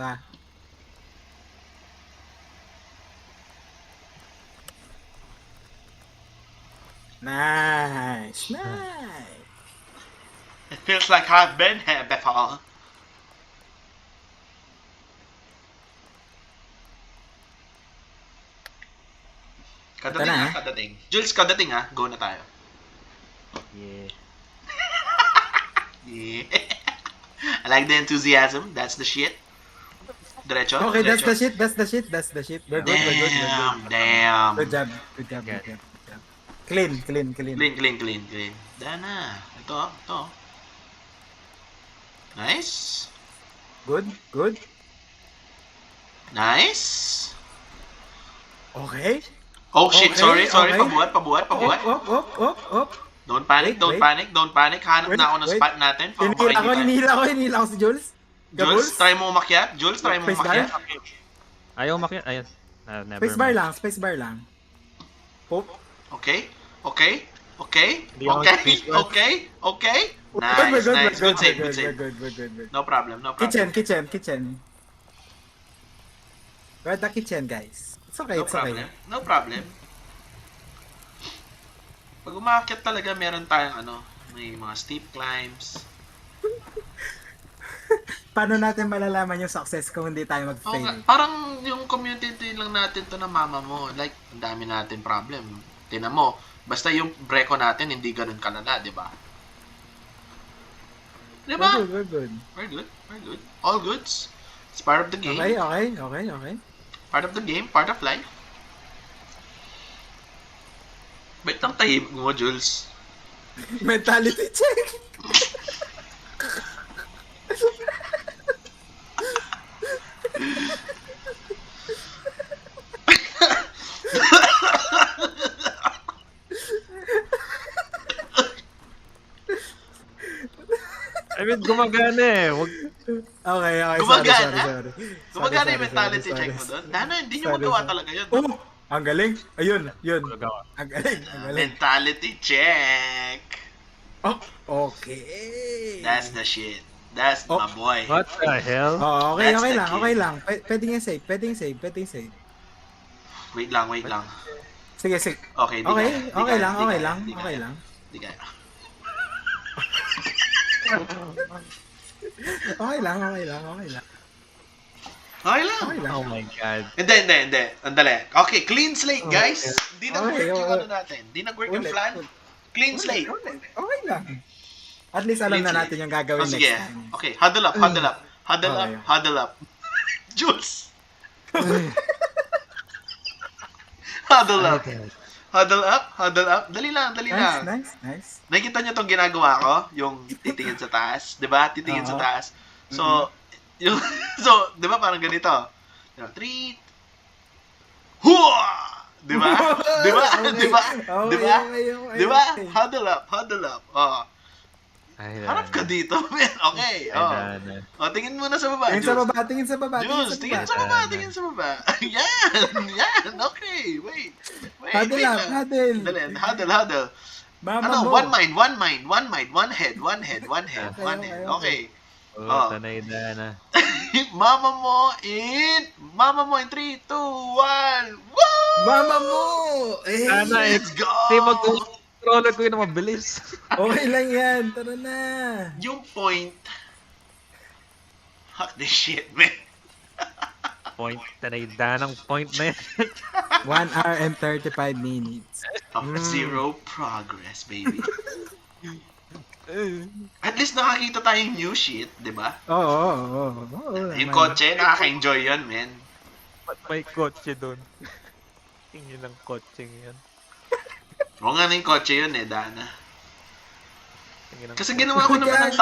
Nice. It feels like I've been here before. Kadating. Jules, kadating ha. Go na tayo. Yeah. Yeah. I like the enthusiasm. That's the shit. Diretso. Okay, that's diretso. the shit. We're good. Damn. Good job. Clean. Clean. Dana. Ito. Nice. Good. Nice. Okay. Oh shit, Okay, sorry. okay. Pabuhat. Up. Don't panic. Hanap na ako ng Wait. spot natin. Hinihila ko si Jules. Jules, try mo umakyat. Ayaw umakyat. Ayun. Never Spacebar lang. Pop. Okay. Hindi ako spacebar. Okay. We're Nice. Good save. We're good. No problem. Kitchen. We're at the kitchen, guys. It's okay, No it's okay. problem. No problem. Pag umaakyat talaga, meron tayong may mga steep climbs. Paano natin malalaman yung success kung hindi tayo Oo nga, mag-fail? parang yung community lang natin to na mama mo. Like, ang dami natin problem. Tinan mo, basta yung breko natin hindi ganun kalala, di ba? Di ba? We're good. We're good. We're good. All goods. It's part of the game. Okay. Part of the game. Part of life. Ba't ang tahimik mo, Jules? Mentality check! I mean, gumagana eh. Wag... Okay. Gumagana? Sorry. Gumagana yung mentality check mo doon? Dano, hindi nyo magawa talaga yun. Oh! Ang galing. Ayun, yun. Gumagawa. Ang galing. Mentality check. Oh, okay. That's the shit. That's Oh. my boy. What the hell? Oh, That's okay the lang, key. okay lang. Pwedeng save. Wait lang. Sige. Okay, di Okay, kaya, di okay kaya, lang, di okay kaya, lang, di okay kaya, lang. di kaya. Okay lang. Okay lang. Okay lang. Oh my God. Hindi. Andali. Okay, clean slate, guys. Hindi nag-work Okay, yung okay. natin. Hindi nag-work yung Ulit, plan. ulit. Clean slate. Okay lang. At least alam Clean na slate. natin yung gagawin Oh, next sige. time. Okay, huddle up. Okay. Huddle up. Jules. Huddle up. Huddle up. Dali lang. Nice. Nakikita niyo tong ginagawa ko? Yung titingin sa taas. Di ba? Titingin sa Oo. taas. So, so, di ba parang ganito? 3, Hua! Di ba? Di ba? Di ba? Di ba? Di ba? Huddle up. Oh. Ay, Harap ka dito, man. Okay. Ay, Oh. Dana. Oh, tingin muna sa baba, Tingin sa Jules. baba, tingin sa baba. Jules, tingin sa baba. Yan. Okay. Wait. Huddle wait up, lang. huddle. Huddle. Mama mo. One mind. One head. Okay. Oh, Oh. tanay Dana. Mama mo in 3, 2, 1. Woo! Mama mo! Eh, Dana, Let's go! Hindi mag-controller ko yun na mabilis. okay lang yan. Tara na. Yung point. Fuck this shit, man. Point. Tanay Danang point na yan. 1 hour and 35 minutes. Zero progress, baby. At least nakakita tayong new shit, di ba? Oo. Yung kotse, nakaka-enjoy yun, man. Ba't may kotse doon? Tingin ng kotse yan. Oo nga na yung kotse yun eh, Dana. Tingin ng Kasi ginawa ko naman ng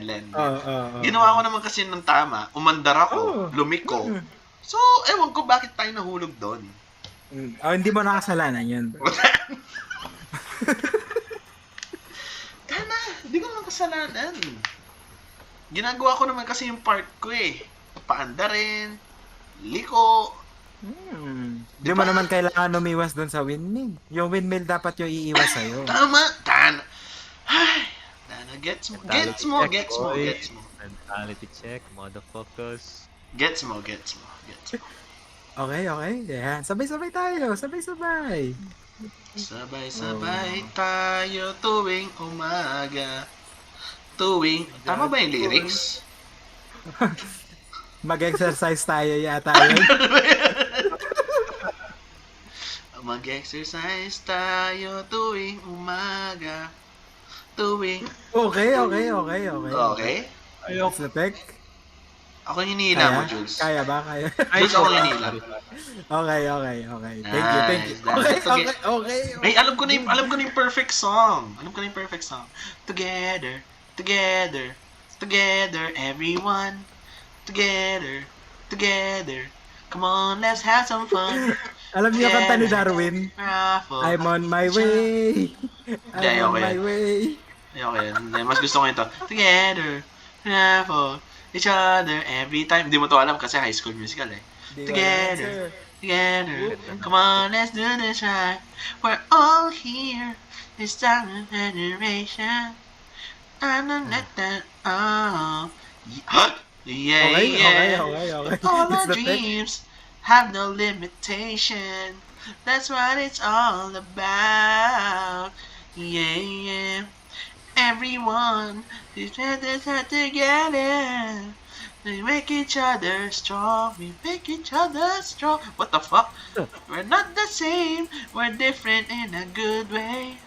Len. Oo. Ginawa ko naman kasi ng tama. Umandar ako, Oh. lumiko. So, ewan ko bakit tayo nahulog doon. Oh, hindi mo nakasalanan yun. Tama, hindi ko naman kasalanan. Ginagawa ko naman kasi yung part ko eh. Paanda rin, liko. Hindi mo naman kailangan umiwas doon sa windmill. Yung windmill dapat yung iiwas sa'yo. Tama, Dana. Ay, Dana, gets mo. Mentality check, motherfuckers. Gets mo. Okay. Yan. Sabay-sabay tayo. Sabay-sabay. Sabay-sabay tayo tuwing umaga. Tama ba yung lyrics? Mag-exercise tayo yata yun. Mag-exercise tayo tuwing umaga. Okay. Okay? What's the tech? Ako yung hinihila mo, Jules. Kaya ba? Kaya? Jules, ako yung hinihila. Okay. Thank you. Nice. Okay. Ay, alam ko na yung perfect song. Together, everyone. Together. Come on, let's have some fun. Alam niyo kanta ni Darwin? Raffle. I'm on my way. I'm on okay. my way. Okay, mas gusto ko ito. Together, for each other every time. Hindi mo to alam kasi High School Musical eh. Together, come on, let's do this right. We're all here. This time generation. I'm not let that. Oh. Yeah, Okay, yeah. okay. All It's our the tech. dreams have no limitation. That's what it's all about. Yeah, yeah. Everyone is together. We make each other strong. We make each other strong. What the fuck? We're not the same. We're different in a good way.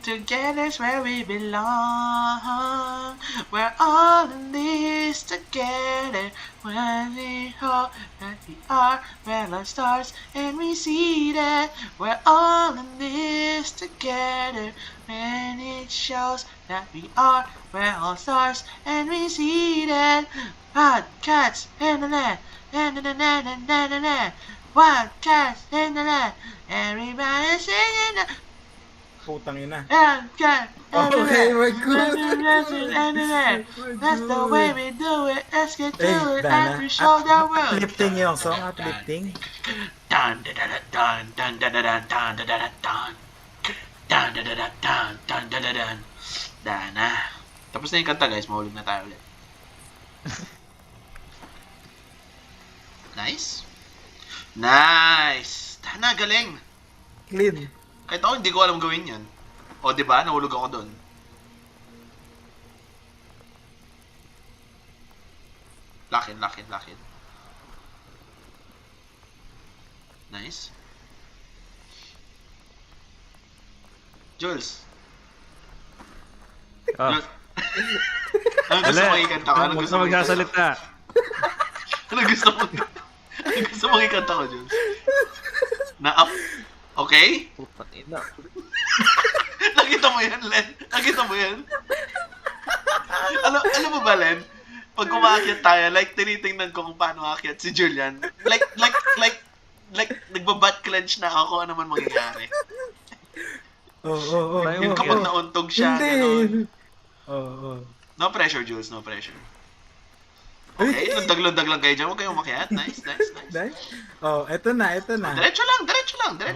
Together's where we belong. We're all in this together. When we hope that we are, we're all stars, and we see that we're all in this together. When it shows that we are, we're all stars, and we see that. Wildcats in the land, and the land. Wildcats in the land. Everybody singing the Putang ina. Wildcats in the Okay, land. we're good. We're That's the way good. we do it. Let's get Eh, to it and Dana. we show the world. Uplifting yung song, uplifting. Dun dun dun dun dun dun dun dun dun dun dun dun dun dun dun dun dun dun dun. Dana. Tapos na yung kanta guys, mahulog na tayo ulit. Nice. Nice. Dana, galing. Clean. Kahit ako hindi ko alam gawin yan. O, di ba? Nahulog ako doon. Lakin. Nice. Jules. Oh, Jules. Anong gusto mong ikanta ko? Anong huwag gusto na mong ikanta ko? magsasalita. Anong gusto mong ikanta ko, Jules? Na up. Okay? Putang ina. Nakita mo yan, Len? Nakita mo yan? Alam mo ba, Len? Pag umaakyat tayo, like, tinitingnan ko kung paano aakyat si Julian. Like, nagbabat clench na ako, ano man mangyayari. Oo. Yung kapag nauntog siya, gano'n. Oo. No pressure, Jules, no pressure. Okay, lundag-lundag lang kayo dyan. Huwag kayong umakyat. Nice. Dahil? Oh, eto na. Diretso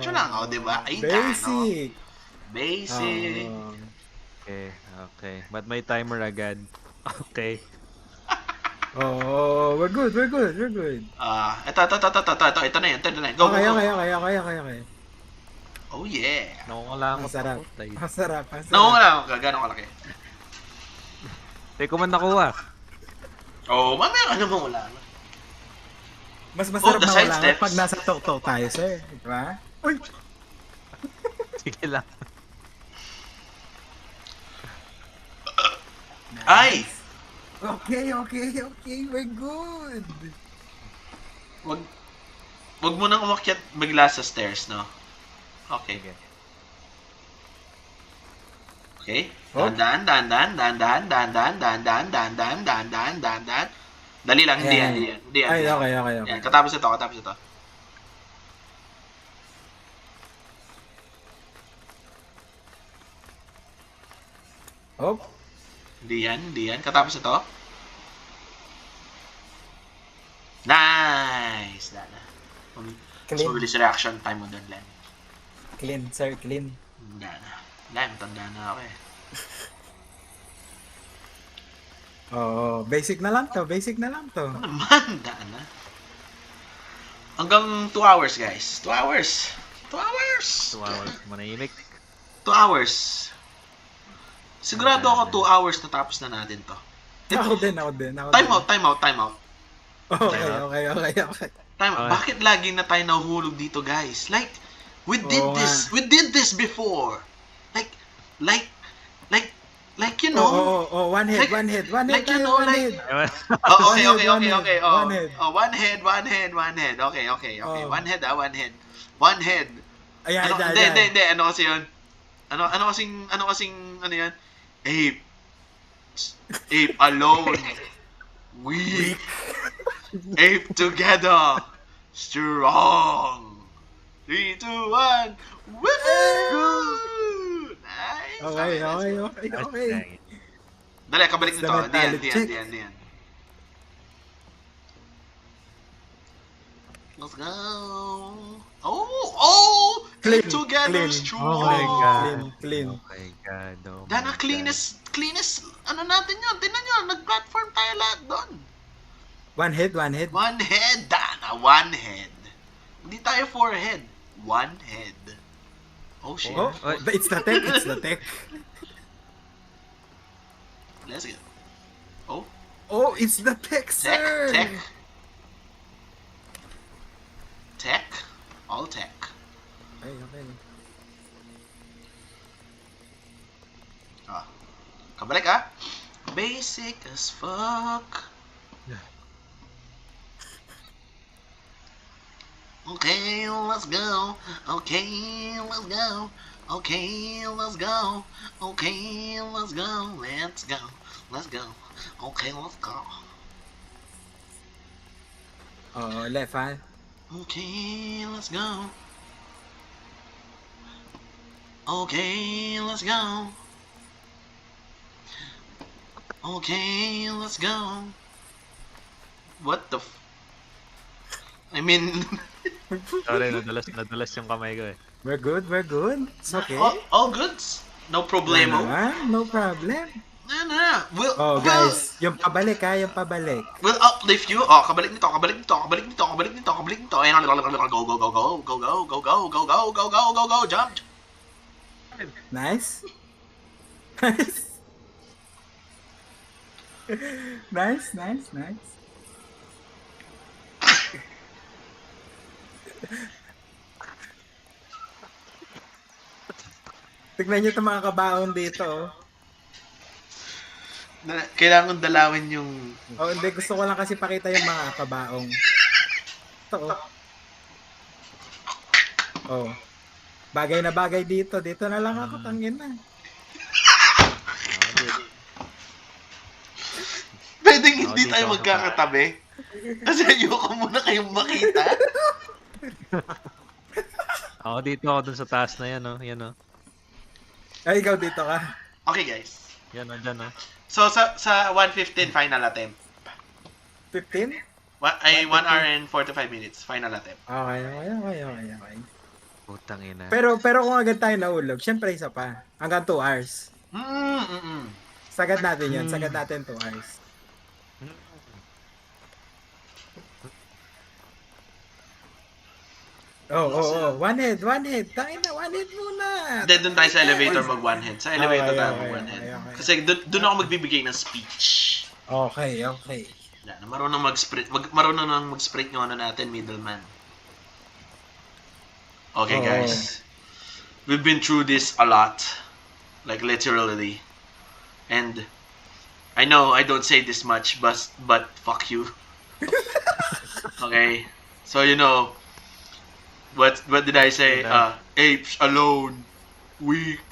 lang. O, diba? Ay, Basic. Basic. Oh. Okay. But may timer agad. Okay. Oh, we're good. Ito na yan. Go. Okay. Oh, yeah. Nakukala ako. Masarap. Patay. Masarap. Nakungala ako ka. Gano'ng kalaki? Hindi ko man nakuha. Oh, mamaya ka naman wala. Mas masarap the na side wala steps. pag nasa tok-tok tayo, sir. Diba? Uy! Sige lang. Ay! Okay. We're good. Wag mo nang umakyat bigla sa stairs, no? Okay. Sige. Okay? Oh. Dahan. Dali lang, hindi yan. Ay, okay. Yan, katapos ito. Oh, Hindi yan. Katapos ito. Nice! Dana. Mas Clean. mabilis reaction time mo doon, Len. clean, sir, clean. Dana. Len, matanda na ako eh. Oo, basic na lang to. Ano naman, Dana? Hanggang 2 hours, guys. 2 hours. 2 hours! 2 hours manahimik. 2 hours. Sigurado ako 2 hours natapos na natin to. Ako din. Time out. Okay. Bakit lagi na tayo nahuhulog dito, guys? Like, we did Oo this. We did this before. Like you know. Oh, one head. Like, you know, like- Oh, okay. Oh, one head. Okay. Oh. One head. Ayan. Hindi. Ano kasi yun? Ano kasing yan? Ape alone. Weak. Ape together. Strong. 3, 2, 1. Woo! Nice. Okay. Dali, kabalik That's nito. the mentality check. Diyan. Let's go. Oh! Clean. Together Clean. strong. Oh my God. Clean. Oh my God. Oh Dana, my cleanest, ano natin yun? Tingnan nyo, nag-platform tayo lahat doon. One head, one head. One head, Dana. One head. Hindi tayo forehead. One head. Oh, shit. Oh, it's the tech, it's the tech. Let's go. Oh, Oh, it's the tech, tech, sir. tech. Tech. All tech. Okay, okay. Ah. Kabalik ah. Basic as fuck. Okay, let's go. Okay, let's go. Okay, let's go. Okay, let's go. Let's go. Let's go. Okay, let's go. Oh, left, ha? Okay, let's go. Okay, let's go. Okay, let's go. What the I mean, Sorry, nadulas yung kamay ko eh. We're good, we're good. It's okay. all goods. No problemo. No problem. No. Oh, guys, yung pabalik ha, yung pabalik. We'll uplift you. Oh, kabalik nito, kabalik nito, kabalik nito, kabalik nito, kabalik nito. Ayan, go, go, go, go, go, go, go, go, go, go, go, go, go, go, go, jump. Nice. Nice. Nice, nice, nice. Tignan nyo itong mga kabaon dito. Oh. Kailangan dalawin yung... Oh, hindi. Gusto ko lang kasi pakita yung mga kabaong. Ito, oh. Oh. Bagay na bagay dito. Dito na lang ako. Tangin na. Pwedeng hindi dito tayo ako magkakatabi. Kasi ayoko muna kayong makita. Ako dito ako dun sa taas na yan, no? Yan, no? Ay, ikaw dito ka. Okay, guys. Yan, no? Dyan, no? So, sa 1:15 final attempt. 15? 1 hour and 45 minutes. Final attempt. Okay, okay, okay, okay, okay. Putang ina. Pero kung agad tayo nahulog, syempre isa pa. Hanggang 2 hours. Sagad natin yun. Sagad natin 2 hours. Oh. One head. Tangin na, one head muna. Then, doon tayo sa elevator mag one head. Sa elevator Okay, tayo okay, mag one head. okay. Kasi doon ako magbibigay ng speech. Okay. Yan, marunong mag-sprint. Marunong nang mag-sprint yung ano natin, middleman. Okay, Oo. guys. We've been through this a lot. Like, literally. And, I know I don't say this much, but fuck you. Okay? So, you know, what did I say? Apes alone, weak.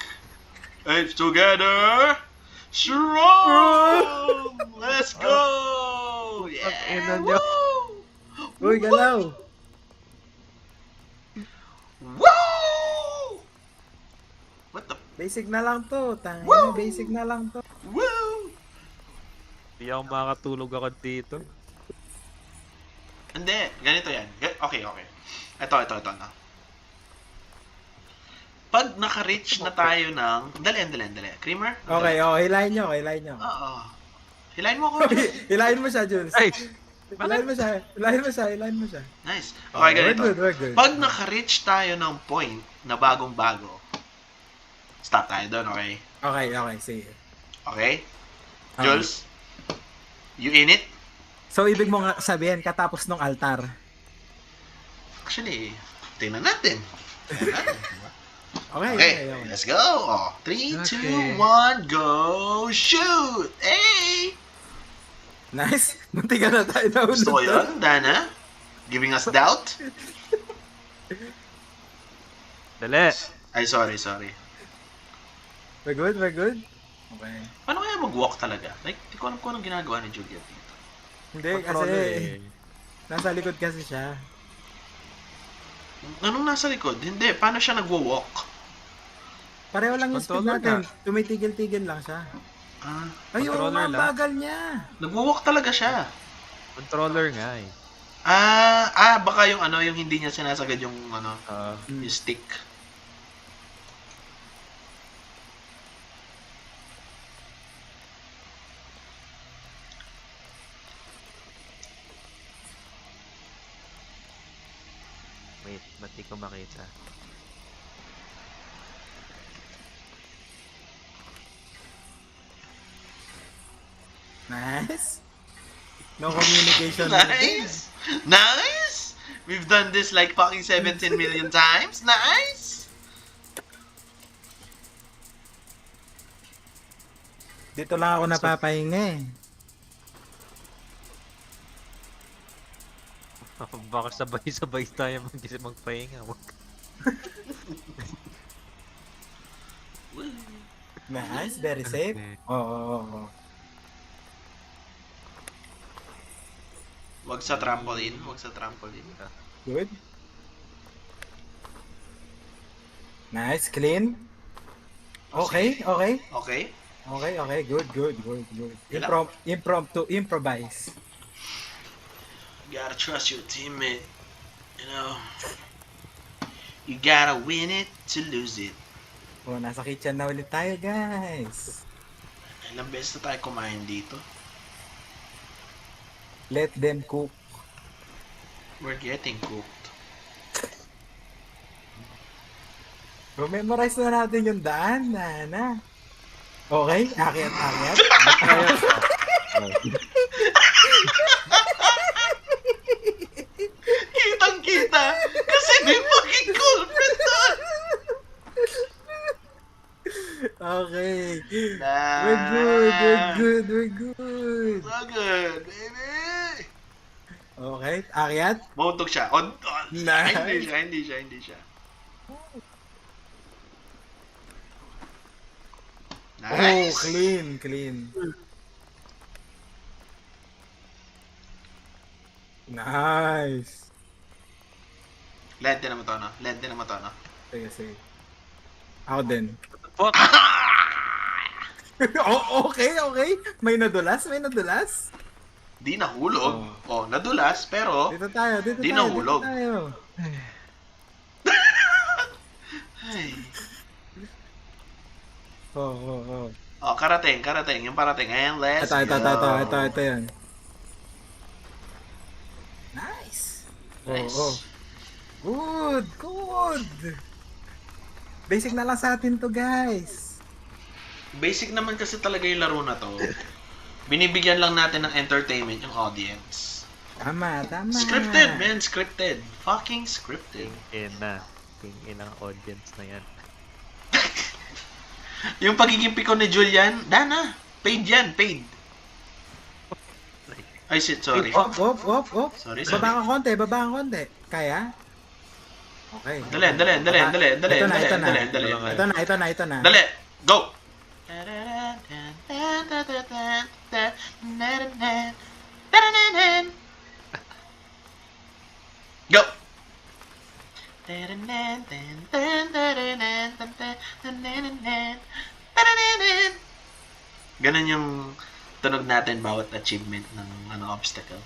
Apes together, strong. Let's go! Yeah! Ina nyo. Woo! Uy, galaw. Woo! What the? Basic na lang to. Tangin Woo! na, basic na lang to. Woo! Hindi ako makakatulog ako dito. Hindi, ganito yan. Okay. Ito na. Pag naka-reach na tayo ng... Dali. Creamer? Okay, hilahin nyo. Oo. Hilahin mo ako. Hilahin mo siya, Jules. Ay! Hilahin mo siya. Nice. Okay, ganito. We're good. Pag naka-reach tayo ng point na bagong-bago, stop tayo doon, okay? Okay, sige. Okay? Jules? You in it? So, ibig mo nga sabihin, katapos ng altar. Actually, tingnan natin. Okay. Let's go. 3, 2, 1, go! Shoot! Hey! Nice. Munti ka na tayo nahulog. Gusto ko yun, Dana. Giving us doubt. Dali! Ay, sorry. We're good. Okay. Paano kaya mag-walk talaga? Like, di ko alam kung anong ginagawa ni Juliet dito. Hindi, Controller kasi nasa likod kasi siya. Anong nasa likod? Hindi, paano siya nagwo-walk? Pareho lang yung speed Controller natin. Tumitigil-tigil lang siya. Ay, oo, Controller ang lang. bagal niya. Nagwo-walk talaga siya. Controller nga eh. Baka yung yung hindi niya sinasagad yung yung stick. Hindi ko makita. Nice. No communication. Nice! Nice! We've done this like fucking 17 million times. Nice! Dito lang ako napapahinga eh. Baka sabay-sabay tayo magpahinga. Nice, very safe. Oo. Wag sa trampoline. Wag sa trampoline. Good. Nice, clean. Okay. Okay? Okay, good. Yun Impromptu, improvise. You gotta trust your teammate. You know, you gotta win it to lose it. Oh, nasa kitchen na ulit tayo, guys. Ilang beses na tayo kumain dito. Let them cook. We're getting cooked. Memorize na natin yung daan, Nana. Okay, akyat. Kitang-kita! Kasi may fucking culprit doon! Okay. Nah. We're good. So good, baby! Okay, akyat. Mauntog siya. Nice. Hindi siya. Oh, Nice! clean. Nice. Lente naman to, no? Sige. Ako din. Fuck! Oh, okay. May nadulas. Di nahulog. Oh, nadulas, pero Dito tayo. Di nahulog. Dito tayo. ay. Oh. Oh, karating. Yung parating. Ayan, let's Ito yan. Nice. Nice. Oh. Good. Basic na lang sa atin to, guys. Basic naman kasi talaga yung laro na to. Binibigyan lang natin ng entertainment yung audience. Tama. Scripted, man. Scripted. Fucking scripted. King ang audience na yan. Yung pagiging piko ni Julian, Dana, paid yan, paid. Ay, shit, sorry. Op. Sorry. Baba ka konti. Kaya? Okay. Dali. Ito na. Dali, go! Go! Ganun yung tunog natin bawat achievement ng obstacle.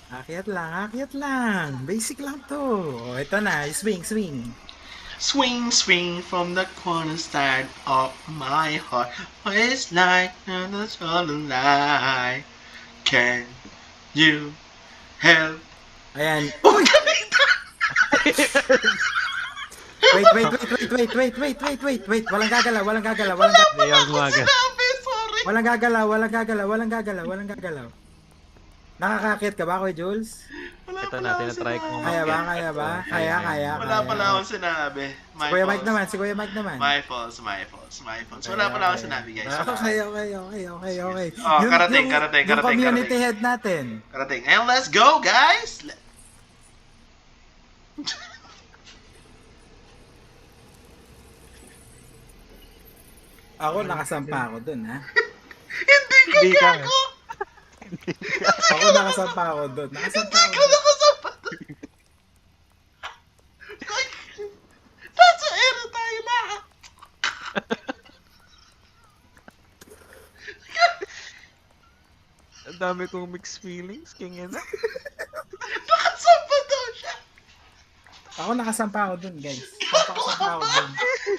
Akyat lang. Basic lang to. Oh, ito na. Swing. Swing from the corner side of my heart. It's like the solemn light. Can you help? Ayan. Oh, ganito! Wait. Walang gagalaw. Ayaw gumaga. Sinabi, sorry. Walang gagalaw. Nakakakit ka ba, Kuya Jules? Ito na, tinatry ko. Kaya ba? Kaya. Wala pala akong sinabi. Si Kuya Mike naman. My fault. Wala pala akong sinabi, guys. Okay. Oh, karating. Yung community head natin. Karating. And let's go, guys! Ako, nakasampa ako dun, ha? Hindi ka gago! Ako, nakasampa ako dun. Nakasampa doon. Nasa era tayo lahat. Ang dami kong mixed feelings, king ina. Nakasampa daw siya. Ako, nakasampa ako dun, guys. Nakasampa ako dun.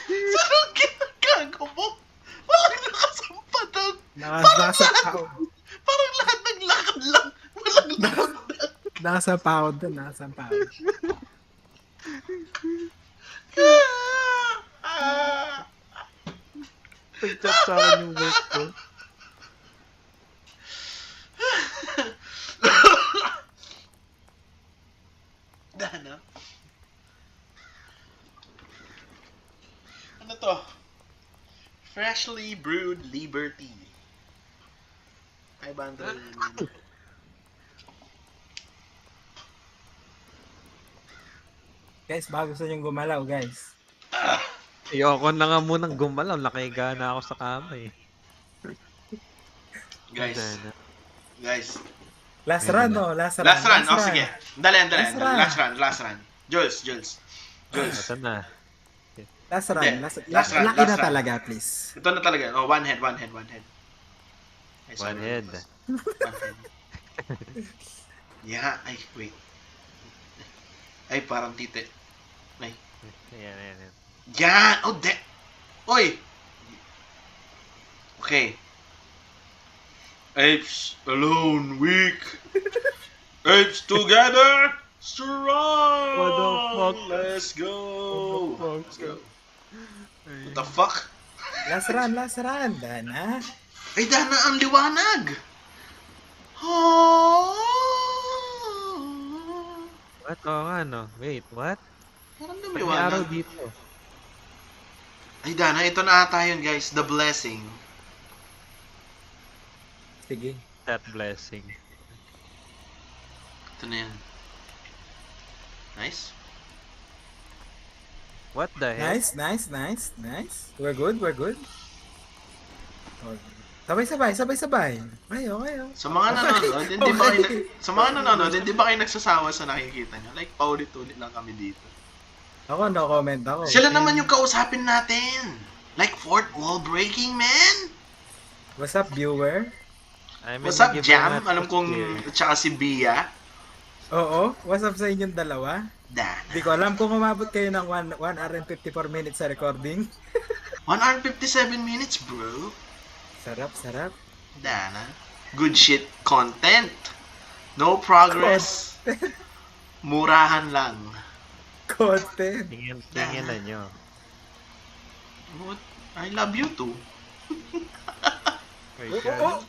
Saan ang ginagago mo? Walang nakasampa doon. Nakasampa ako. Parang lahat ng lakad lang. Walang lakad. Nakasampa ako doon, nakasampa ako. Nag-chat sa akin yung work ko. Dana? Ano to? Freshly brewed Liberty. 500 ml. Guys, baka gusto niyong gumalaw, guys. Ayoko na nga munang gumalaw. Nakahiga na ako sa kama eh. Guys, Dana. guys. Last run, no? Last run. Last run. Oh, sige. Dali. Last run. Jules. Ito na. Last run. Hindi. Last Last run, Lucky last na run. talaga, please. Ito na talaga. Oh, one head. Ay, One sorry. head. One head. Yeah, ay, wait. Ay, parang tite. Ay. Ayan. Yan! Oh, Oy! Okay. Apes alone, weak. Apes together, strong. What the fuck? Let's go. What the fuck? Let's go. What the fuck? Last run. Dana. Ay, Dana, ang liwanag. Oh. What? Oo nga no. Wait, what? Parang Ba't may araw liwanag. dito? Ay, Dana, ito na ata yun, guys. The blessing. Sige. That blessing. Ito na yan. Nice. What the hell? Nice. We're good. Okay. Sabay. Kayo. Sa mga nanonood, hindi ba kayo sa mga nanonood, hindi ba kayo nagsasawa sa nakikita nyo? Like, paulit-ulit lang kami dito. Ako, no comment ako. Sila naman yung kausapin natin. Like, fourth wall breaking, man. What's up, viewer? I mean, What's up, give Jam? a Alam kong, tsaka si Bia. Oo, what's up sa inyong dalawa? Dana. Hindi ko alam kung umabot kayo ng 1 hour and 54 minutes sa recording. 1 hour and 57 minutes, bro. Sarap. Dana. Good shit content. No progress. Murahan lang. Content. Tingin na nyo. What? I love you too. My Oo. God.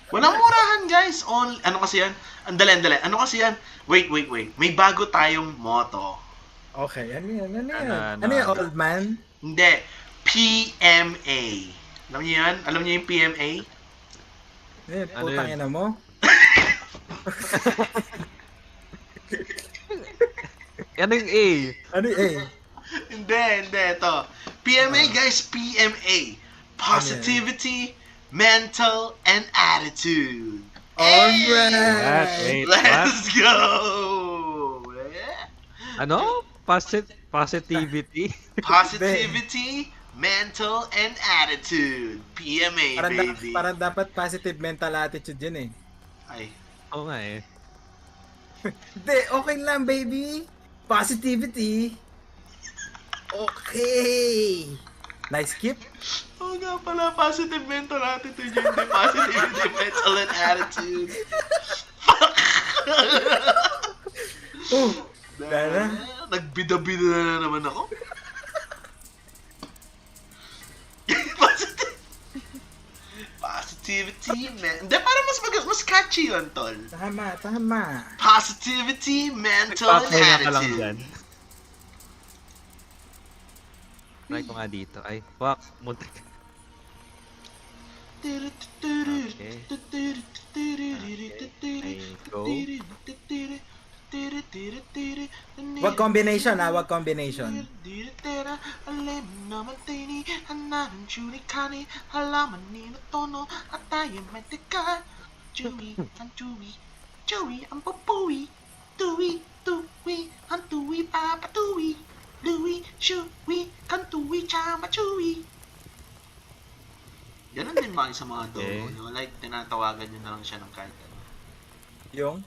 Walang murahan, guys. Ano kasi yan? Andali. Ano kasi yan? Wait. May bago tayong motto. Okay, ano yan? Ano? Ano yan, old man? Hindi. PMA. Alam niyo yan? Alam niyo yung PMA? Ano putang yun? ina mo? Ano yung A? Ano Hindi. Ito. PMA, guys. PMA. Positivity, mental, and attitude. Alright. Wait, what? Let's go! Ano? Positivity? Positivity, mental, and attitude. PMA, baby. Parang dapat positive mental attitude yun eh. Ay. Oo nga eh. Hindi, okay lang baby. Positivity. Okay. Nice skip. Oo nga pala, positive mental attitude yun. Hindi positivity, mental, and attitude. Oh, Dana. Nagbida-bida na naman ako. Positivity, Hindi, para mas catchy yun, tol. Tama. Positivity, mental, and Nagpapay na ka lang attitude. dyan. Try ko nga dito. Ay, fuck. Muntik. Wag combination ha, wag combination. Ganon din mga sa mga dogo. Okay. No? Like, tinatawagan nyo na lang siya ng kahit ano. Yung?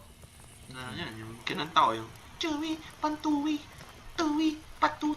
Yan, yung kinanta ko yung Chewy, Pantuwi, Tuwi, Patu,